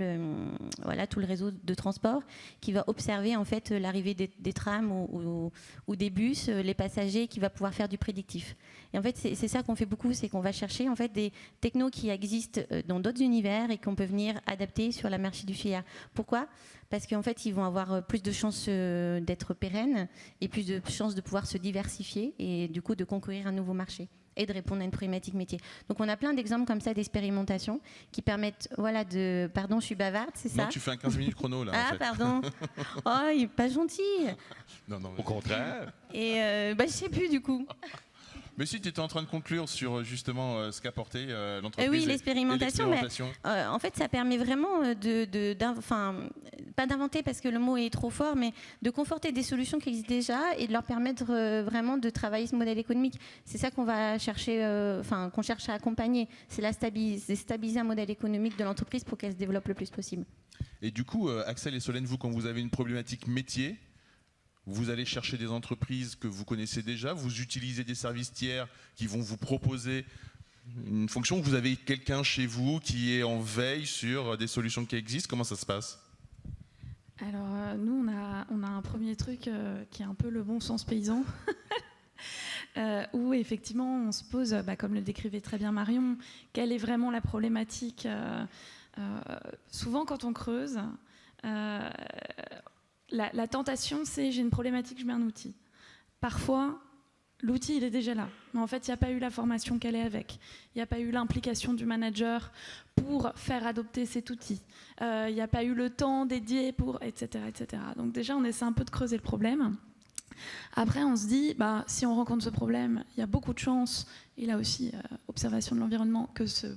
tout le réseau de transport, qui va observer en fait l'arrivée des trams ou des bus, les passagers, qui va pouvoir faire du prédictif. Et en fait, c'est ça qu'on fait beaucoup, c'est qu'on va chercher en fait des technos qui existent dans d'autres univers et qu'on peut venir adapter sur la marché du filière. Pourquoi ? Parce qu'en fait, ils vont avoir plus de chances d'être pérennes et plus de chances de pouvoir se diversifier et du coup de concourir à un nouveau marché. et de répondre à une problématique métier. Donc on a plein d'exemples comme ça d'expérimentation qui permettent de... Pardon, je suis bavarde, c'est ça? Non, tu fais un 15 minutes chrono là. Ah, en fait. pardon. Oh, il n'est pas gentil. Non, Au contraire. Et je sais plus du coup. Mais si tu étais en train de conclure sur justement ce qu'apportait l'entreprise. Oui, et l'expérimentation. En fait, ça permet vraiment pas d'inventer parce que le mot est trop fort, mais de conforter des solutions qui existent déjà et de leur permettre vraiment de travailler ce modèle économique. C'est ça qu'on va chercher, qu'on cherche à accompagner. C'est stabiliser un modèle économique de l'entreprise pour qu'elle se développe le plus possible. Et du coup, Axel et Solène, vous, quand vous avez une problématique métier, vous allez chercher des entreprises que vous connaissez déjà, vous utilisez des services tiers qui vont vous proposer une fonction, vous avez quelqu'un chez vous qui est en veille sur des solutions qui existent, comment ça se passe? Alors, nous, on a un premier truc qui est un peu le bon sens paysan, où effectivement, on se pose, comme le décrivait très bien Marion, quelle est vraiment la problématique. Souvent, quand on creuse, la tentation, c'est j'ai une problématique, je mets un outil. Parfois, l'outil, il est déjà là. Mais en fait, il n'y a pas eu la formation qu'elle est avec. Il n'y a pas eu l'implication du manager pour faire adopter cet outil. Il n'y a pas eu le temps dédié pour, etc., etc. Donc déjà, on essaie un peu de creuser le problème. Après, on se dit, si on rencontre ce problème, il y a beaucoup de chances, et là aussi, observation de l'environnement, que ce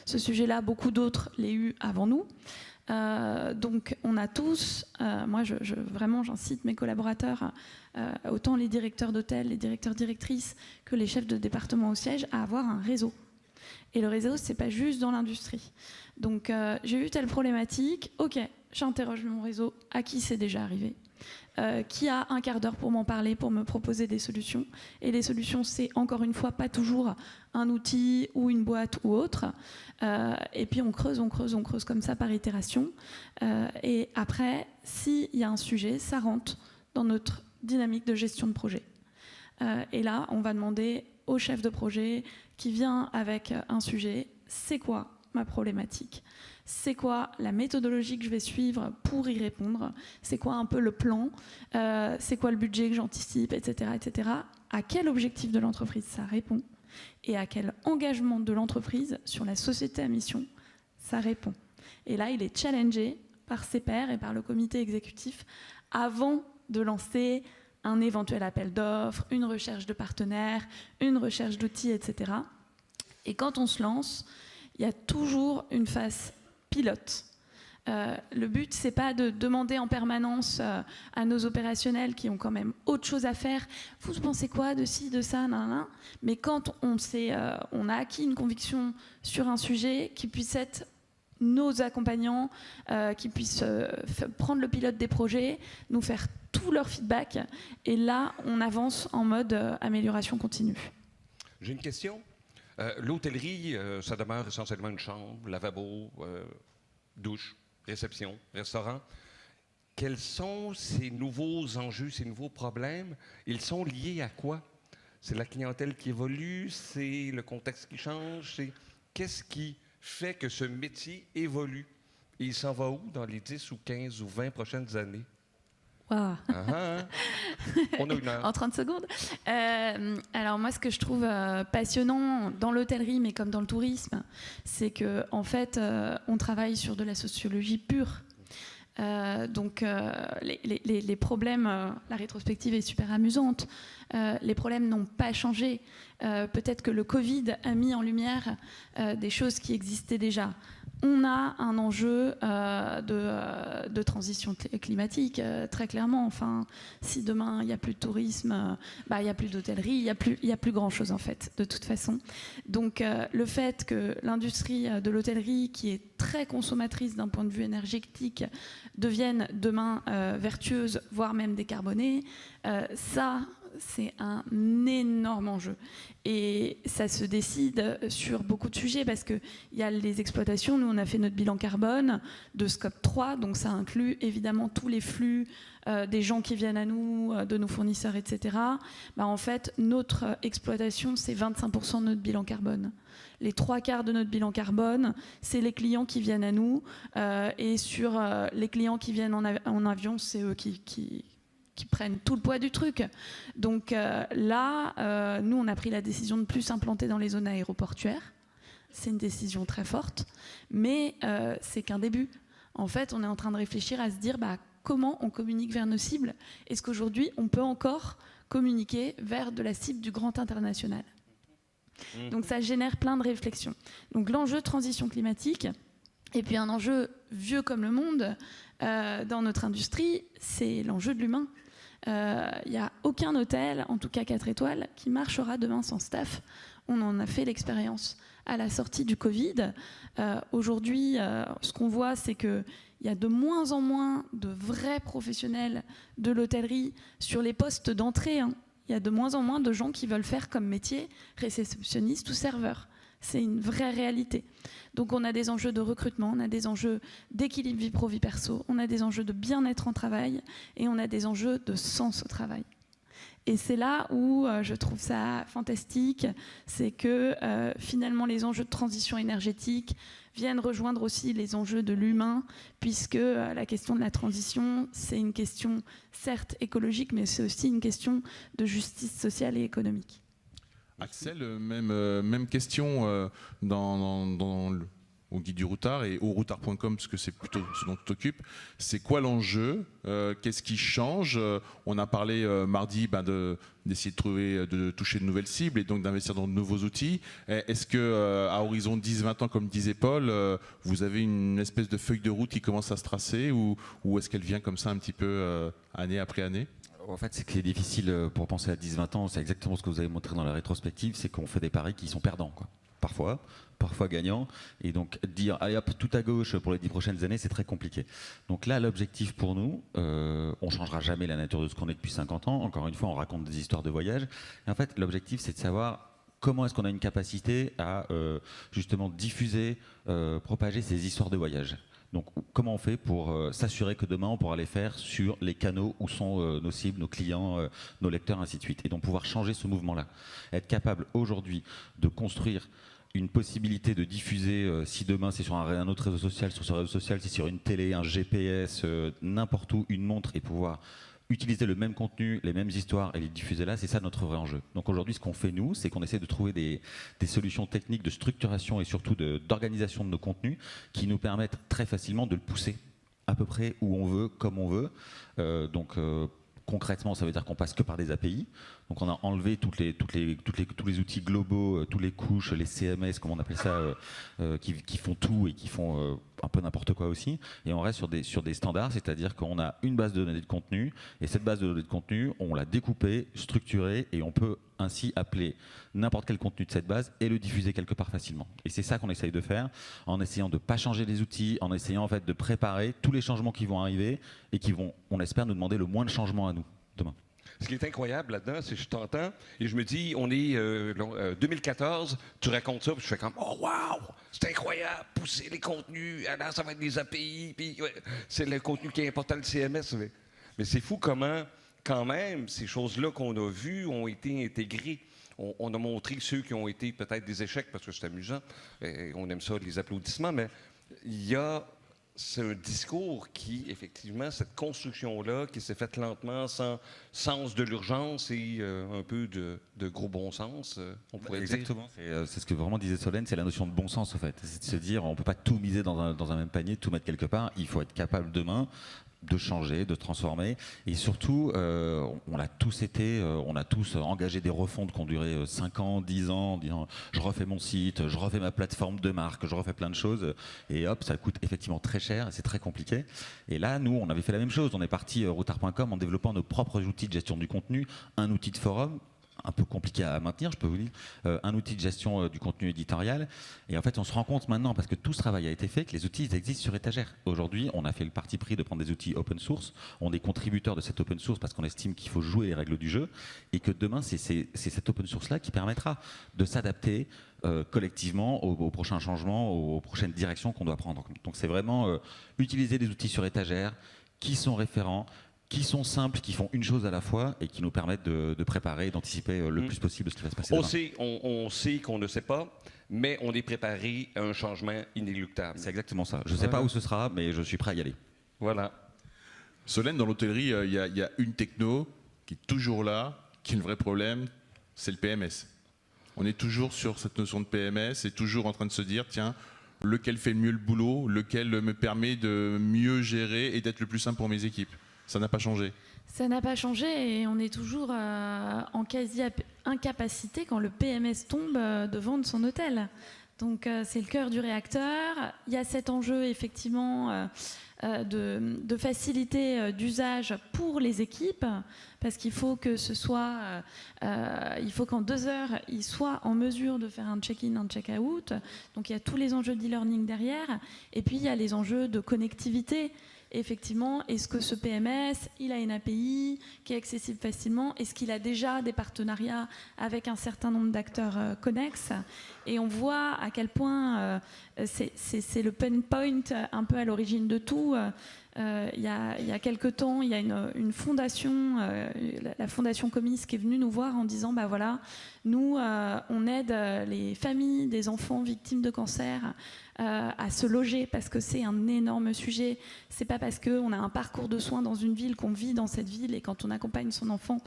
sujet-là, beaucoup d'autres l'aient eu avant nous. Donc on a tous, moi vraiment j'incite mes collaborateurs, autant les directeurs d'hôtel, les directeurs directrices que les chefs de département au siège, à avoir un réseau. Et le réseau, c'est pas juste dans l'industrie. Donc j'ai eu telle problématique, ok, j'interroge mon réseau, à qui c'est déjà arrivé, qui a un quart d'heure pour m'en parler, pour me proposer des solutions. Et les solutions, c'est encore une fois pas toujours un outil ou une boîte ou autre. Et puis on creuse comme ça par itération. Et après, s'il y a un sujet, ça rentre dans notre dynamique de gestion de projet. Et là, on va demander au chef de projet qui vient avec un sujet, c'est quoi ma problématique? C'est quoi la méthodologie que je vais suivre pour y répondre? C'est quoi un peu le plan? C'est quoi le budget que j'anticipe, etc., etc. À quel objectif de l'entreprise ça répond? Et à quel engagement de l'entreprise sur la société à mission ça répond? Et là, il est challengé par ses pairs et par le comité exécutif avant de lancer un éventuel appel d'offres, une recherche de partenaires, une recherche d'outils, etc. Et quand on se lance, il y a toujours une phase pilote. Le but, c'est pas de demander en permanence à nos opérationnels qui ont quand même autre chose à faire. Vous pensez quoi de ci, de ça, nan. Mais quand on a acquis une conviction sur un sujet, qui puisse être nos accompagnants, qui puissent prendre le pilote des projets, nous faire tout leur feedback, et là, on avance en mode amélioration continue. J'ai une question. L'hôtellerie, ça demeure essentiellement une chambre, lavabo, douche, réception, restaurant. Quels sont ces nouveaux enjeux, ces nouveaux problèmes? Ils sont liés à quoi? C'est la clientèle qui évolue? C'est le contexte qui change? Qu'est-ce qui fait que ce métier évolue? Et il s'en va où dans les 10 ou 15 ou 20 prochaines années? Wow. On a une heure. En 30 secondes. Alors moi, ce que je trouve passionnant dans l'hôtellerie, mais comme dans le tourisme, c'est qu'en fait, on travaille sur de la sociologie pure. Donc les problèmes, la rétrospective est super amusante, les problèmes n'ont pas changé. Peut-être que le Covid a mis en lumière des choses qui existaient déjà. On a un enjeu de transition climatique, très clairement. Enfin, si demain il n'y a plus de tourisme, il n'y a plus d'hôtellerie, il n'y a plus grand-chose en fait, de toute façon. Donc le fait que l'industrie de l'hôtellerie, qui est très consommatrice d'un point de vue énergétique, devienne demain vertueuse, voire même décarbonée, ça, c'est un énorme enjeu. Et ça se décide sur beaucoup de sujets parce qu'il y a les exploitations. Nous, on a fait notre bilan carbone de Scope 3, donc ça inclut évidemment tous les flux des gens qui viennent à nous, de nos fournisseurs, etc. En fait, notre exploitation, c'est 25% de notre bilan carbone. Les 3/4 de notre bilan carbone, c'est les clients qui viennent à nous. Et sur les clients qui viennent en avion, c'est eux qui qui prennent tout le poids du truc. Donc là, nous, on a pris la décision de plus s'implanter dans les zones aéroportuaires. C'est une décision très forte, mais c'est qu'un début. En fait, on est en train de réfléchir à se dire comment on communique vers nos cibles. Est-ce qu'aujourd'hui, on peut encore communiquer vers de la cible du grand international ? Donc ça génère plein de réflexions. Donc l'enjeu de transition climatique, et puis un enjeu vieux comme le monde dans notre industrie, c'est l'enjeu de l'humain. Il n'y a aucun hôtel, en tout cas 4 étoiles, qui marchera demain sans staff. On en a fait l'expérience à la sortie du Covid. Aujourd'hui, ce qu'on voit, c'est qu'il y a de moins en moins de vrais professionnels de l'hôtellerie sur les postes d'entrée. Il y a de moins en moins de gens qui veulent faire comme métier réceptionniste ou serveur. C'est une vraie réalité. Donc on a des enjeux de recrutement, on a des enjeux d'équilibre vie pro, vie perso, on a des enjeux de bien-être en travail et on a des enjeux de sens au travail. Et c'est là où je trouve ça fantastique, c'est que finalement les enjeux de transition énergétique viennent rejoindre aussi les enjeux de l'humain, puisque la question de la transition, c'est une question certes écologique, mais c'est aussi une question de justice sociale et économique. Axel, même question au guide du routard et au routard.com, parce que c'est plutôt ce dont tu t'occupes. C'est quoi l'enjeu ? Qu'est-ce qui change ? On a parlé mardi d'essayer de toucher de nouvelles cibles et donc d'investir dans de nouveaux outils. Est-ce qu'à horizon 10-20 ans, comme disait Paul, vous avez une espèce de feuille de route qui commence à se tracer ou est-ce qu'elle vient comme ça un petit peu année après année ? En fait, c'est que c'est difficile pour penser à 10-20 ans. C'est exactement ce que vous avez montré dans la rétrospective, c'est qu'on fait des paris qui sont perdants, quoi. Parfois gagnants. Et donc, dire, allez hop, tout à gauche pour les 10 prochaines années, c'est très compliqué. Donc là, l'objectif pour nous, on ne changera jamais la nature de ce qu'on est depuis 50 ans. Encore une fois, on raconte des histoires de voyage. Et en fait, l'objectif, c'est de savoir comment est-ce qu'on a une capacité à justement diffuser, propager ces histoires de voyage. Donc, comment on fait pour s'assurer que demain, on pourra les faire sur les canaux où sont nos cibles, nos clients, nos lecteurs, ainsi de suite. Et donc, pouvoir changer ce mouvement-là. Être capable aujourd'hui de construire une possibilité de diffuser, si demain c'est sur un autre réseau social, sur ce réseau social, si sur une télé, un GPS, n'importe où, une montre, et pouvoir utiliser le même contenu, les mêmes histoires et les diffuser là, c'est ça notre vrai enjeu. Donc aujourd'hui, ce qu'on fait nous, c'est qu'on essaie de trouver des solutions techniques de structuration et surtout d'organisation de nos contenus qui nous permettent très facilement de le pousser à peu près où on veut, comme on veut. Concrètement, ça veut dire qu'on passe que par des API. Donc on a enlevé tous les outils globaux, tous les couches, les CMS, comme on appelle ça, qui font tout et qui font un peu n'importe quoi aussi. Et on reste sur des standards, c'est-à-dire qu'on a une base de données de contenu, et cette base de données de contenu, on l'a découpée, structurée, et on peut ainsi appeler n'importe quel contenu de cette base et le diffuser quelque part facilement. Et c'est ça qu'on essaye de faire, en essayant de ne pas changer les outils, en essayant en fait de préparer tous les changements qui vont arriver et qui vont, on espère, nous demander le moins de changements à nous demain. Ce qui est incroyable là-dedans, c'est que je t'entends et je me dis, on est 2014, tu racontes ça, puis je fais comme, oh wow, c'est incroyable, pousser les contenus, alors ça va être des API, puis ouais, c'est le contenu qui est important, le CMS. Mais c'est fou comment, quand même, ces choses-là qu'on a vues ont été intégrées. On a montré ceux qui ont été peut-être des échecs, parce que c'est amusant, et on aime ça, les applaudissements, mais c'est un discours qui, effectivement, cette construction-là, qui s'est faite lentement, sans sens de l'urgence et un peu de gros bon sens, on pourrait dire. Exactement, c'est ce que vraiment disait Solène, c'est la notion de bon sens, en fait. C'est de se dire, on ne peut pas tout miser dans un même panier, tout mettre quelque part. Il faut être capable demain de changer, de transformer. Et surtout, on a tous engagé des refontes qui ont duré 5 ans, 10 ans, en disant je refais mon site, je refais ma plateforme de marque, je refais plein de choses. Et hop, ça coûte effectivement très cher et c'est très compliqué. Et là, nous, on avait fait la même chose. On est parti routard.com en développant nos propres outils de gestion du contenu, un outil de forum, un peu compliqué à maintenir, je peux vous dire, un outil de gestion du contenu éditorial. Et en fait, on se rend compte maintenant, parce que tout ce travail a été fait, que les outils ils existent sur étagère. Aujourd'hui, on a fait le parti pris de prendre des outils open source. On est contributeur de cet open source parce qu'on estime qu'il faut jouer les règles du jeu et que demain, c'est cet open source-là qui permettra de s'adapter collectivement aux prochains changements, aux prochaines directions qu'on doit prendre. Donc c'est vraiment utiliser des outils sur étagère qui sont référents, qui sont simples, qui font une chose à la fois et qui nous permettent de préparer, d'anticiper le plus possible ce qui va se passer demain. On sait qu'on ne sait pas, mais on est préparé à un changement inéluctable. C'est exactement ça. Je ne sais pas où ce sera, mais je suis prêt à y aller. Voilà. Solène, dans l'hôtellerie, il y a une techno qui est toujours là, qui est le vrai problème, c'est le PMS. On est toujours sur cette notion de PMS et toujours en train de se dire, tiens, lequel fait le mieux le boulot, lequel me permet de mieux gérer et d'être le plus simple pour mes équipes. Ça n'a pas changé. Ça n'a pas changé et on est toujours en quasi-incapacité, quand le PMS tombe, de vendre son hôtel. Donc c'est le cœur du réacteur. Il y a cet enjeu effectivement de facilité d'usage pour les équipes, parce qu'il faut que ce soit, il faut qu'en 2 heures, ils soient en mesure de faire un check-in, un check-out. Donc il y a tous les enjeux d'e-learning derrière. Et puis il y a les enjeux de connectivité. Effectivement, est-ce que ce PMS, il a une API qui est accessible facilement? Est-ce qu'il a déjà des partenariats avec un certain nombre d'acteurs connexes? Et on voit à quel point c'est le pain point un peu à l'origine de tout. Il y a quelques temps, il y a une fondation, la fondation Comis, qui est venue nous voir en disant, bah voilà, nous, on aide les familles des enfants victimes de cancer à se loger, parce que c'est un énorme sujet. C'est pas parce qu'on a un parcours de soins dans une ville qu'on vit dans cette ville, et quand on accompagne son enfant,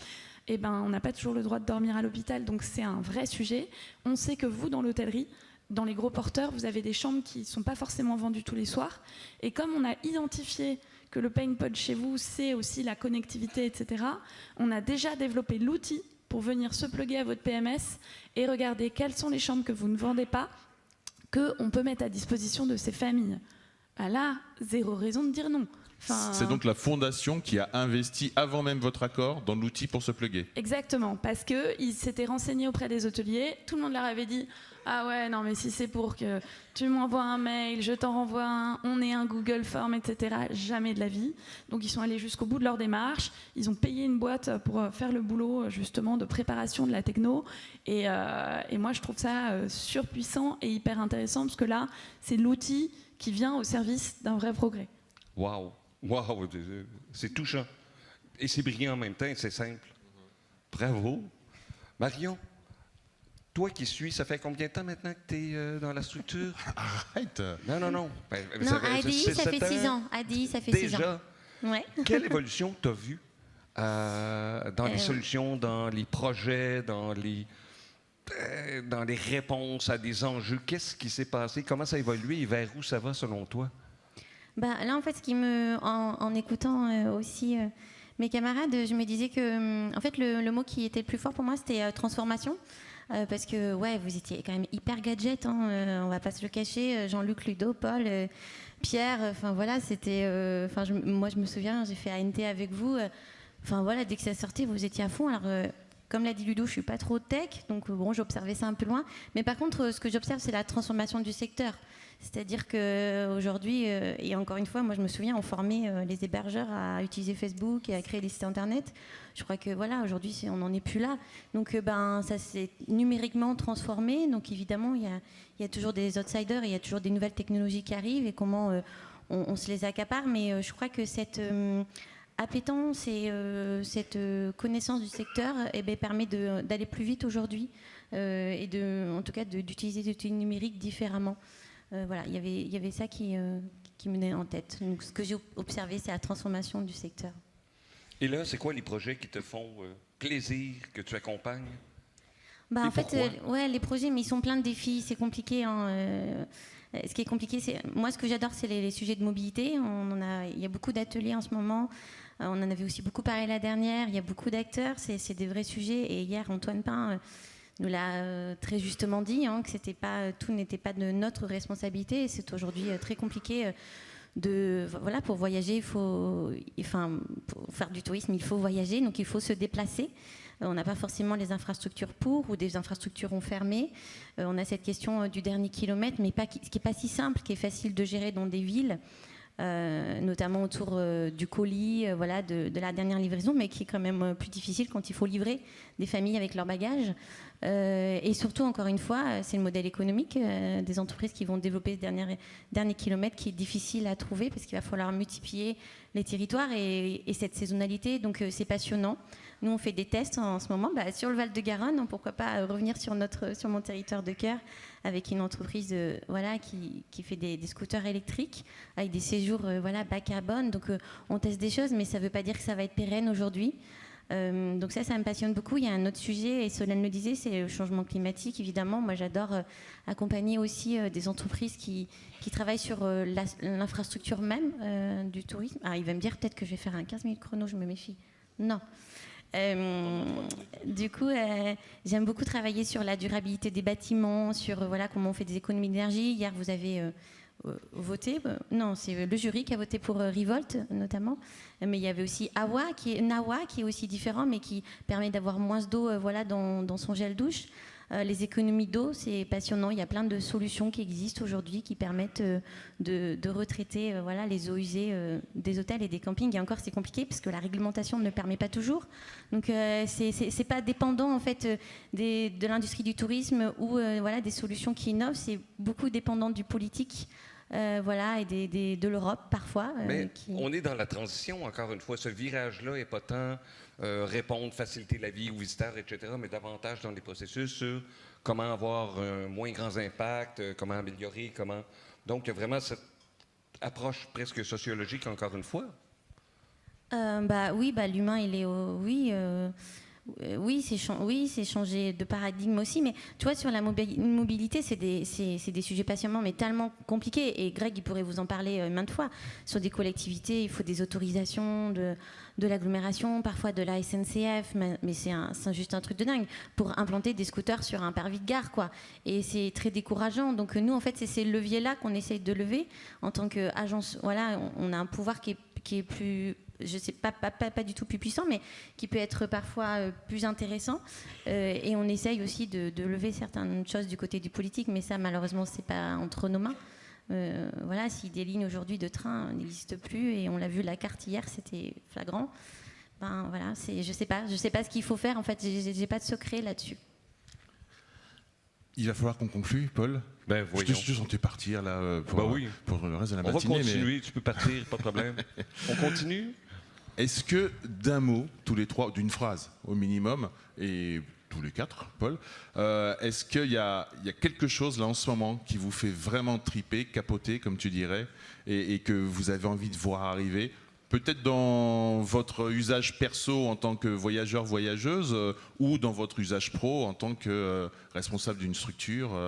eh ben, on n'a pas toujours le droit de dormir à l'hôpital. Donc c'est un vrai sujet. On sait que vous, dans l'hôtellerie, dans les gros porteurs, vous avez des chambres qui ne sont pas forcément vendues tous les soirs. Et comme on a identifié que le pain point chez vous, c'est aussi la connectivité, etc., on a déjà développé l'outil pour venir se plugger à votre PMS et regarder quelles sont les chambres que vous ne vendez pas, qu'on peut mettre à disposition de ces familles. Bah là, zéro raison de dire non. Enfin, c'est donc la fondation qui a investi avant même votre accord dans l'outil pour se plugger. Exactement, parce qu'ils s'étaient renseignés auprès des hôteliers, tout le monde leur avait dit « Ah ouais, non mais si c'est pour que tu m'envoies un mail, je t'en renvoie un, on ait un Google Form, etc. » Jamais de la vie. Donc ils sont allés jusqu'au bout de leur démarche, ils ont payé une boîte pour faire le boulot justement de préparation de la techno. Et moi je trouve ça surpuissant et hyper intéressant, parce que là, c'est l'outil qui vient au service d'un vrai progrès. Waouh! Wow, c'est touchant. Et c'est brillant en même temps, c'est simple. Bravo. Marion, toi qui suis, ça fait combien de temps maintenant que tu es dans la structure? Arrête! Non. Non, à ADI, ça fait 6 ans. ADI, ça fait 6 ans. Déjà? Ouais. Quelle évolution tu as vue dans les solutions, dans les projets, dans les réponses à des enjeux? Qu'est-ce qui s'est passé? Comment ça a évolué et vers où ça va selon toi? Bah, là, en fait, en écoutant aussi mes camarades, je me disais que, en fait, le mot qui était le plus fort pour moi, c'était transformation. Parce que, ouais, vous étiez quand même hyper gadget, hein, on va pas se le cacher. Jean-Luc, Ludo, Paul, Pierre, enfin voilà, c'était. Moi, je me souviens, j'ai fait ANT avec vous. Enfin voilà, dès que ça sortait, vous étiez à fond. Alors, comme l'a dit Ludo, je suis pas trop tech, donc bon, j'observais ça un peu loin. Mais par contre, ce que j'observe, c'est la transformation du secteur. C'est-à-dire qu'aujourd'hui, et encore une fois, moi je me souviens, on formait les hébergeurs à utiliser Facebook et à créer des sites internet. Je crois que voilà, aujourd'hui, on n'en est plus là. Donc ça s'est numériquement transformé. Donc évidemment, il y a toujours des outsiders, et il y a toujours des nouvelles technologies qui arrivent, et comment on se les accapare. Mais je crois que cette appétence et cette connaissance du secteur permet d'aller plus vite aujourd'hui, et en tout cas d'utiliser des outils numériques différemment. Voilà, il y avait ça qui me venait en tête. Donc, ce que j'ai observé, c'est la transformation du secteur. Et là, c'est quoi les projets qui te font plaisir, que tu accompagnes? En fait, les projets, mais ils sont pleins de défis. C'est compliqué. Ce qui est compliqué, moi, ce que j'adore, c'est les sujets de mobilité. Il y a beaucoup d'ateliers en ce moment. On en avait aussi beaucoup parlé la dernière. Il y a beaucoup d'acteurs. C'est des vrais sujets. Et hier, Antoine Pain nous l'a très justement dit, que tout n'était pas de notre responsabilité. Et c'est aujourd'hui très compliqué pour voyager, pour faire du tourisme, il faut voyager, donc il faut se déplacer. On n'a pas forcément les infrastructures ou des infrastructures ont fermé. On a cette question du dernier kilomètre, mais ce qui n'est pas si simple, qui est facile de gérer dans des villes, notamment autour du colis, de la dernière livraison, mais qui est quand même plus difficile quand il faut livrer des familles avec leurs bagages. Et surtout, encore une fois, c'est le modèle économique des entreprises qui vont développer ce dernier kilomètre qui est difficile à trouver parce qu'il va falloir multiplier les territoires et cette saisonnalité. Donc, c'est passionnant. Nous, on fait des tests en ce moment sur le Val-de-Garonne. Donc, pourquoi pas revenir sur mon territoire de cœur avec une entreprise qui fait des scooters électriques avec des séjours bas carbone. Donc, on teste des choses, mais ça ne veut pas dire que ça va être pérenne aujourd'hui. Donc ça me passionne beaucoup. Il y a un autre sujet, et Solène le disait, c'est le changement climatique. Évidemment, moi j'adore accompagner aussi des entreprises qui travaillent sur l'infrastructure même du tourisme. Ah, il va me dire peut-être que je vais faire un 15 minutes chrono, je me méfie. Non. Du coup, j'aime beaucoup travailler sur la durabilité des bâtiments, sur comment on fait des économies d'énergie. Hier, vous avez... voté, non, c'est le jury qui a voté pour Revolt notamment, mais il y avait aussi Nawa qui est aussi différent, mais qui permet d'avoir moins d'eau dans son gel douche. Les économies d'eau, c'est passionnant. Il y a plein de solutions qui existent aujourd'hui qui permettent de retraiter les eaux usées des hôtels et des campings. Et encore, c'est compliqué parce que la réglementation ne le permet pas toujours. Donc, c'est pas dépendant en fait de l'industrie du tourisme ou des solutions qui innovent. C'est beaucoup dépendant du politique. Et de l'Europe parfois. Mais on est dans la transition, encore une fois. Ce virage-là n'est pas tant répondre, faciliter la vie aux visiteurs, etc., mais davantage dans les processus sur comment avoir moins grands impacts, comment améliorer, comment... Donc, il y a vraiment cette approche presque sociologique, encore une fois. L'humain, il est... Oui, c'est changer de paradigme aussi, mais tu vois, sur la mobilité, c'est des sujets passionnants, mais tellement compliqués, et Greg, il pourrait vous en parler maintes fois. Sur des collectivités, il faut des autorisations de l'agglomération, parfois de la SNCF, mais c'est juste un truc de dingue, pour implanter des scooters sur un parvis de gare, quoi. Et c'est très décourageant. Donc nous, en fait, c'est ces leviers-là qu'on essaye de lever en tant qu'agence. On a un pouvoir qui est plus... je sais pas du tout plus puissant, mais qui peut être parfois plus intéressant. Et on essaye aussi de lever certaines choses du côté du politique, mais ça, malheureusement, c'est pas entre nos mains. Si des lignes aujourd'hui de train n'existent plus, et on l'a vu la carte hier, c'était flagrant. Je sais pas ce qu'il faut faire. En fait, j'ai pas de secret là-dessus. Il va falloir qu'on conclue, Paul. Je te sentais partir là pour le reste de la matinée. On va continuer, tu peux partir, pas de problème. On continue. Est-ce que d'un mot, tous les trois, d'une phrase au minimum, et tous les quatre, Paul, est-ce qu'il y a quelque chose là en ce moment qui vous fait vraiment triper, capoter, comme tu dirais, et que vous avez envie de voir arriver, peut-être dans votre usage perso en tant que voyageur, voyageuse, ou dans votre usage pro en tant que responsable d'une structure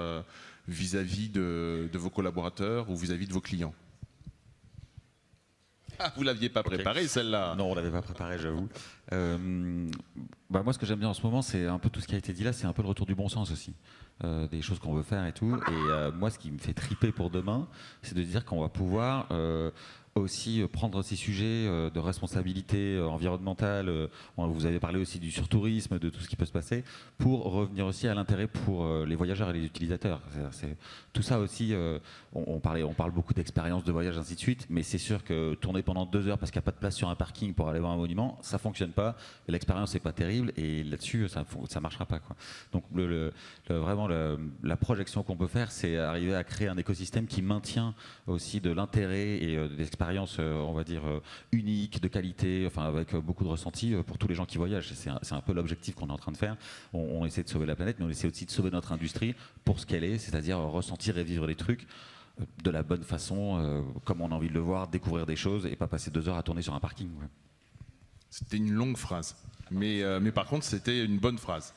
vis-à-vis de vos collaborateurs ou vis-à-vis de vos clients? Ah, vous ne l'aviez pas préparée, celle-là? Non, on ne l'avait pas préparée, j'avoue. Moi, ce que j'aime bien en ce moment, c'est un peu tout ce qui a été dit là, c'est un peu le retour du bon sens aussi. Des choses qu'on veut faire et tout. Et moi, ce qui me fait triper pour demain, c'est de dire qu'on va pouvoir aussi prendre ces sujets de responsabilité environnementale. Vous avez parlé aussi du surtourisme, de tout ce qui peut se passer, pour revenir aussi à l'intérêt pour les voyageurs et les utilisateurs. C'est tout ça aussi, on parle beaucoup d'expériences de voyage, ainsi de suite, mais c'est sûr que tourner pendant 2 heures parce qu'il n'y a pas de place sur un parking pour aller voir un monument, ça ne fonctionne pas, et l'expérience n'est pas terrible, et là-dessus, ça ne marchera pas, quoi. Donc vraiment, la projection qu'on peut faire, c'est arriver à créer un écosystème qui maintient aussi de l'intérêt et des expériences, on va dire, uniques, de qualité, avec beaucoup de ressenti pour tous les gens qui voyagent. C'est un peu l'objectif qu'on est en train de faire. On essaie de sauver la planète, mais on essaie aussi de sauver notre industrie pour ce qu'elle est, c'est-à-dire ressentir et vivre les trucs de la bonne façon, comme on a envie de le voir, découvrir des choses et pas passer 2 heures à tourner sur un parking. Ouais. C'était une longue phrase, mais par contre, c'était une bonne phrase.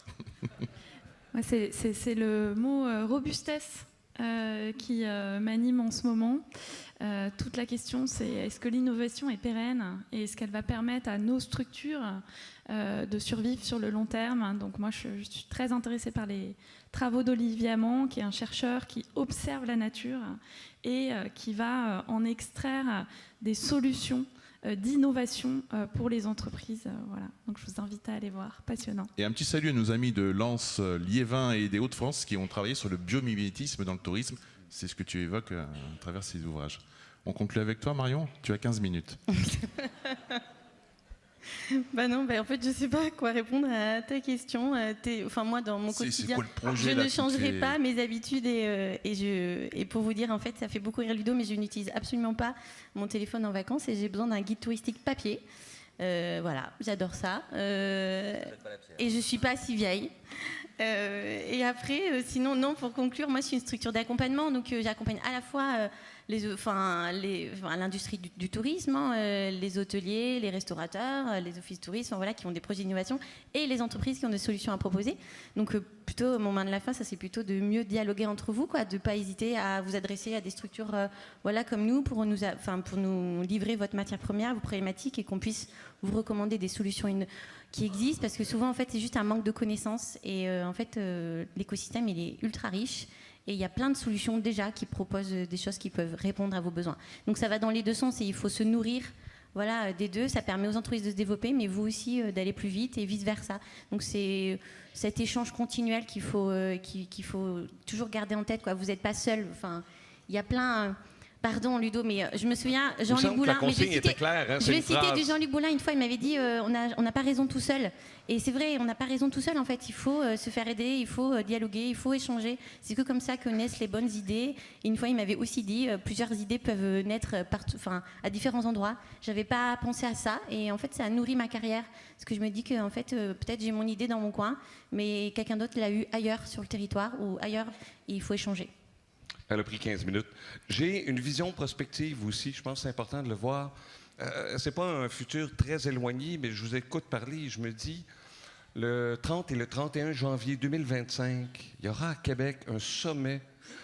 Ouais, c'est le mot robustesse qui m'anime en ce moment. Toute la question, c'est est-ce que l'innovation est pérenne et est-ce qu'elle va permettre à nos structures de survivre sur le long terme. Donc moi, je suis très intéressée par les travaux d'Olivier Amand, qui est un chercheur qui observe la nature et qui va en extraire des solutions d'innovation pour les entreprises. Voilà. Donc je vous invite à aller voir, passionnant. Et un petit salut à nos amis de Lens, Liévin et des Hauts-de-France qui ont travaillé sur le biomimétisme dans le tourisme. C'est ce que tu évoques à travers ces ouvrages. On conclut avec toi, Marion. Tu as 15 minutes. Bah non, en fait, je sais pas quoi répondre à ta question. Enfin, moi, dans mon C'est quotidien, quoi le projet, je là, ne qui te changerai fait- pas mes habitudes et pour vous dire, en fait, ça fait beaucoup rire Ludo, mais je n'utilise absolument pas mon téléphone en vacances et j'ai besoin d'un guide touristique papier. Voilà, j'adore ça. Et je suis pas si vieille. Et après, sinon, non, pour conclure, moi, je suis une structure d'accompagnement, donc j'accompagne à la fois l'industrie du tourisme, hein, les hôteliers, les restaurateurs, les offices touristes, voilà, qui ont des projets d'innovation, et les entreprises qui ont des solutions à proposer. Donc, plutôt, mon main de la fin, ça c'est plutôt de mieux dialoguer entre vous, quoi, de ne pas hésiter à vous adresser à des structures voilà, comme nous pour nous livrer votre matière première, vos problématiques, et qu'on puisse vous recommander des solutions qui existent, parce que souvent, en fait, c'est juste un manque de connaissances. Et en fait, l'écosystème, il est ultra riche. Et il y a plein de solutions déjà qui proposent des choses qui peuvent répondre à vos besoins. Donc ça va dans les deux sens et il faut se nourrir voilà, des deux. Ça permet aux entreprises de se développer, mais vous aussi d'aller plus vite et vice-versa. Donc c'est cet échange continuel qu'il faut toujours garder en tête, quoi. Vous n'êtes pas seul. Enfin, il y a plein... Pardon Ludo, mais je me souviens, Jean-Luc Boulin, la consigne était claire, hein, je vais citer du Jean-Luc Boulin, une fois il m'avait dit on n'a pas raison tout seul. Et c'est vrai, on n'a pas raison tout seul en fait, il faut se faire aider, il faut dialoguer, il faut échanger. C'est que comme ça que naissent les bonnes idées. Et une fois il m'avait aussi dit plusieurs idées peuvent naître à différents endroits. J'avais pas pensé à ça et en fait ça a nourri ma carrière. Parce que je me dis que en fait, peut-être j'ai mon idée dans mon coin, mais quelqu'un d'autre l'a eu ailleurs sur le territoire ou ailleurs et il faut échanger. Elle a pris 15 minutes. J'ai une vision prospective aussi. Je pense que c'est important de le voir. C'est pas un futur très éloigné, mais je vous écoute parler et je me dis, le 30 et le 31 janvier 2025, il y aura à Québec un sommet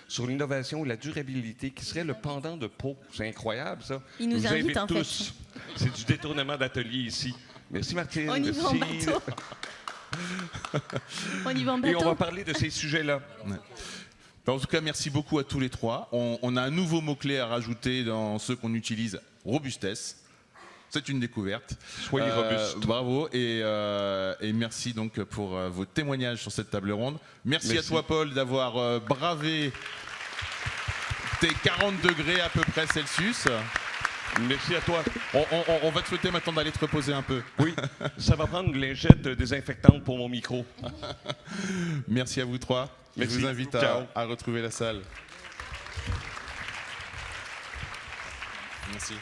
sur l'innovation et la durabilité qui serait le pendant de Pau. C'est incroyable, ça. Il nous invite, en fait. tous. C'est du détournement d'atelier ici. Merci, Martine. On y va en Merci. bateau. On y va en Et on va bateau. parler de ces sujets-là. En tout cas, merci beaucoup à tous les trois. On a un nouveau mot-clé à rajouter dans ceux qu'on utilise, robustesse. C'est une découverte. Soyez robustes. Bravo et merci donc pour vos témoignages sur cette table ronde. Merci à toi, Paul, d'avoir bravé tes 40 degrés à peu près Celsius. Merci à toi. On va te souhaiter maintenant d'aller te reposer un peu. Oui, ça va prendre une lingette désinfectante pour mon micro. Merci à vous trois. Merci. Je vous invite Ciao. à retrouver la salle. Merci.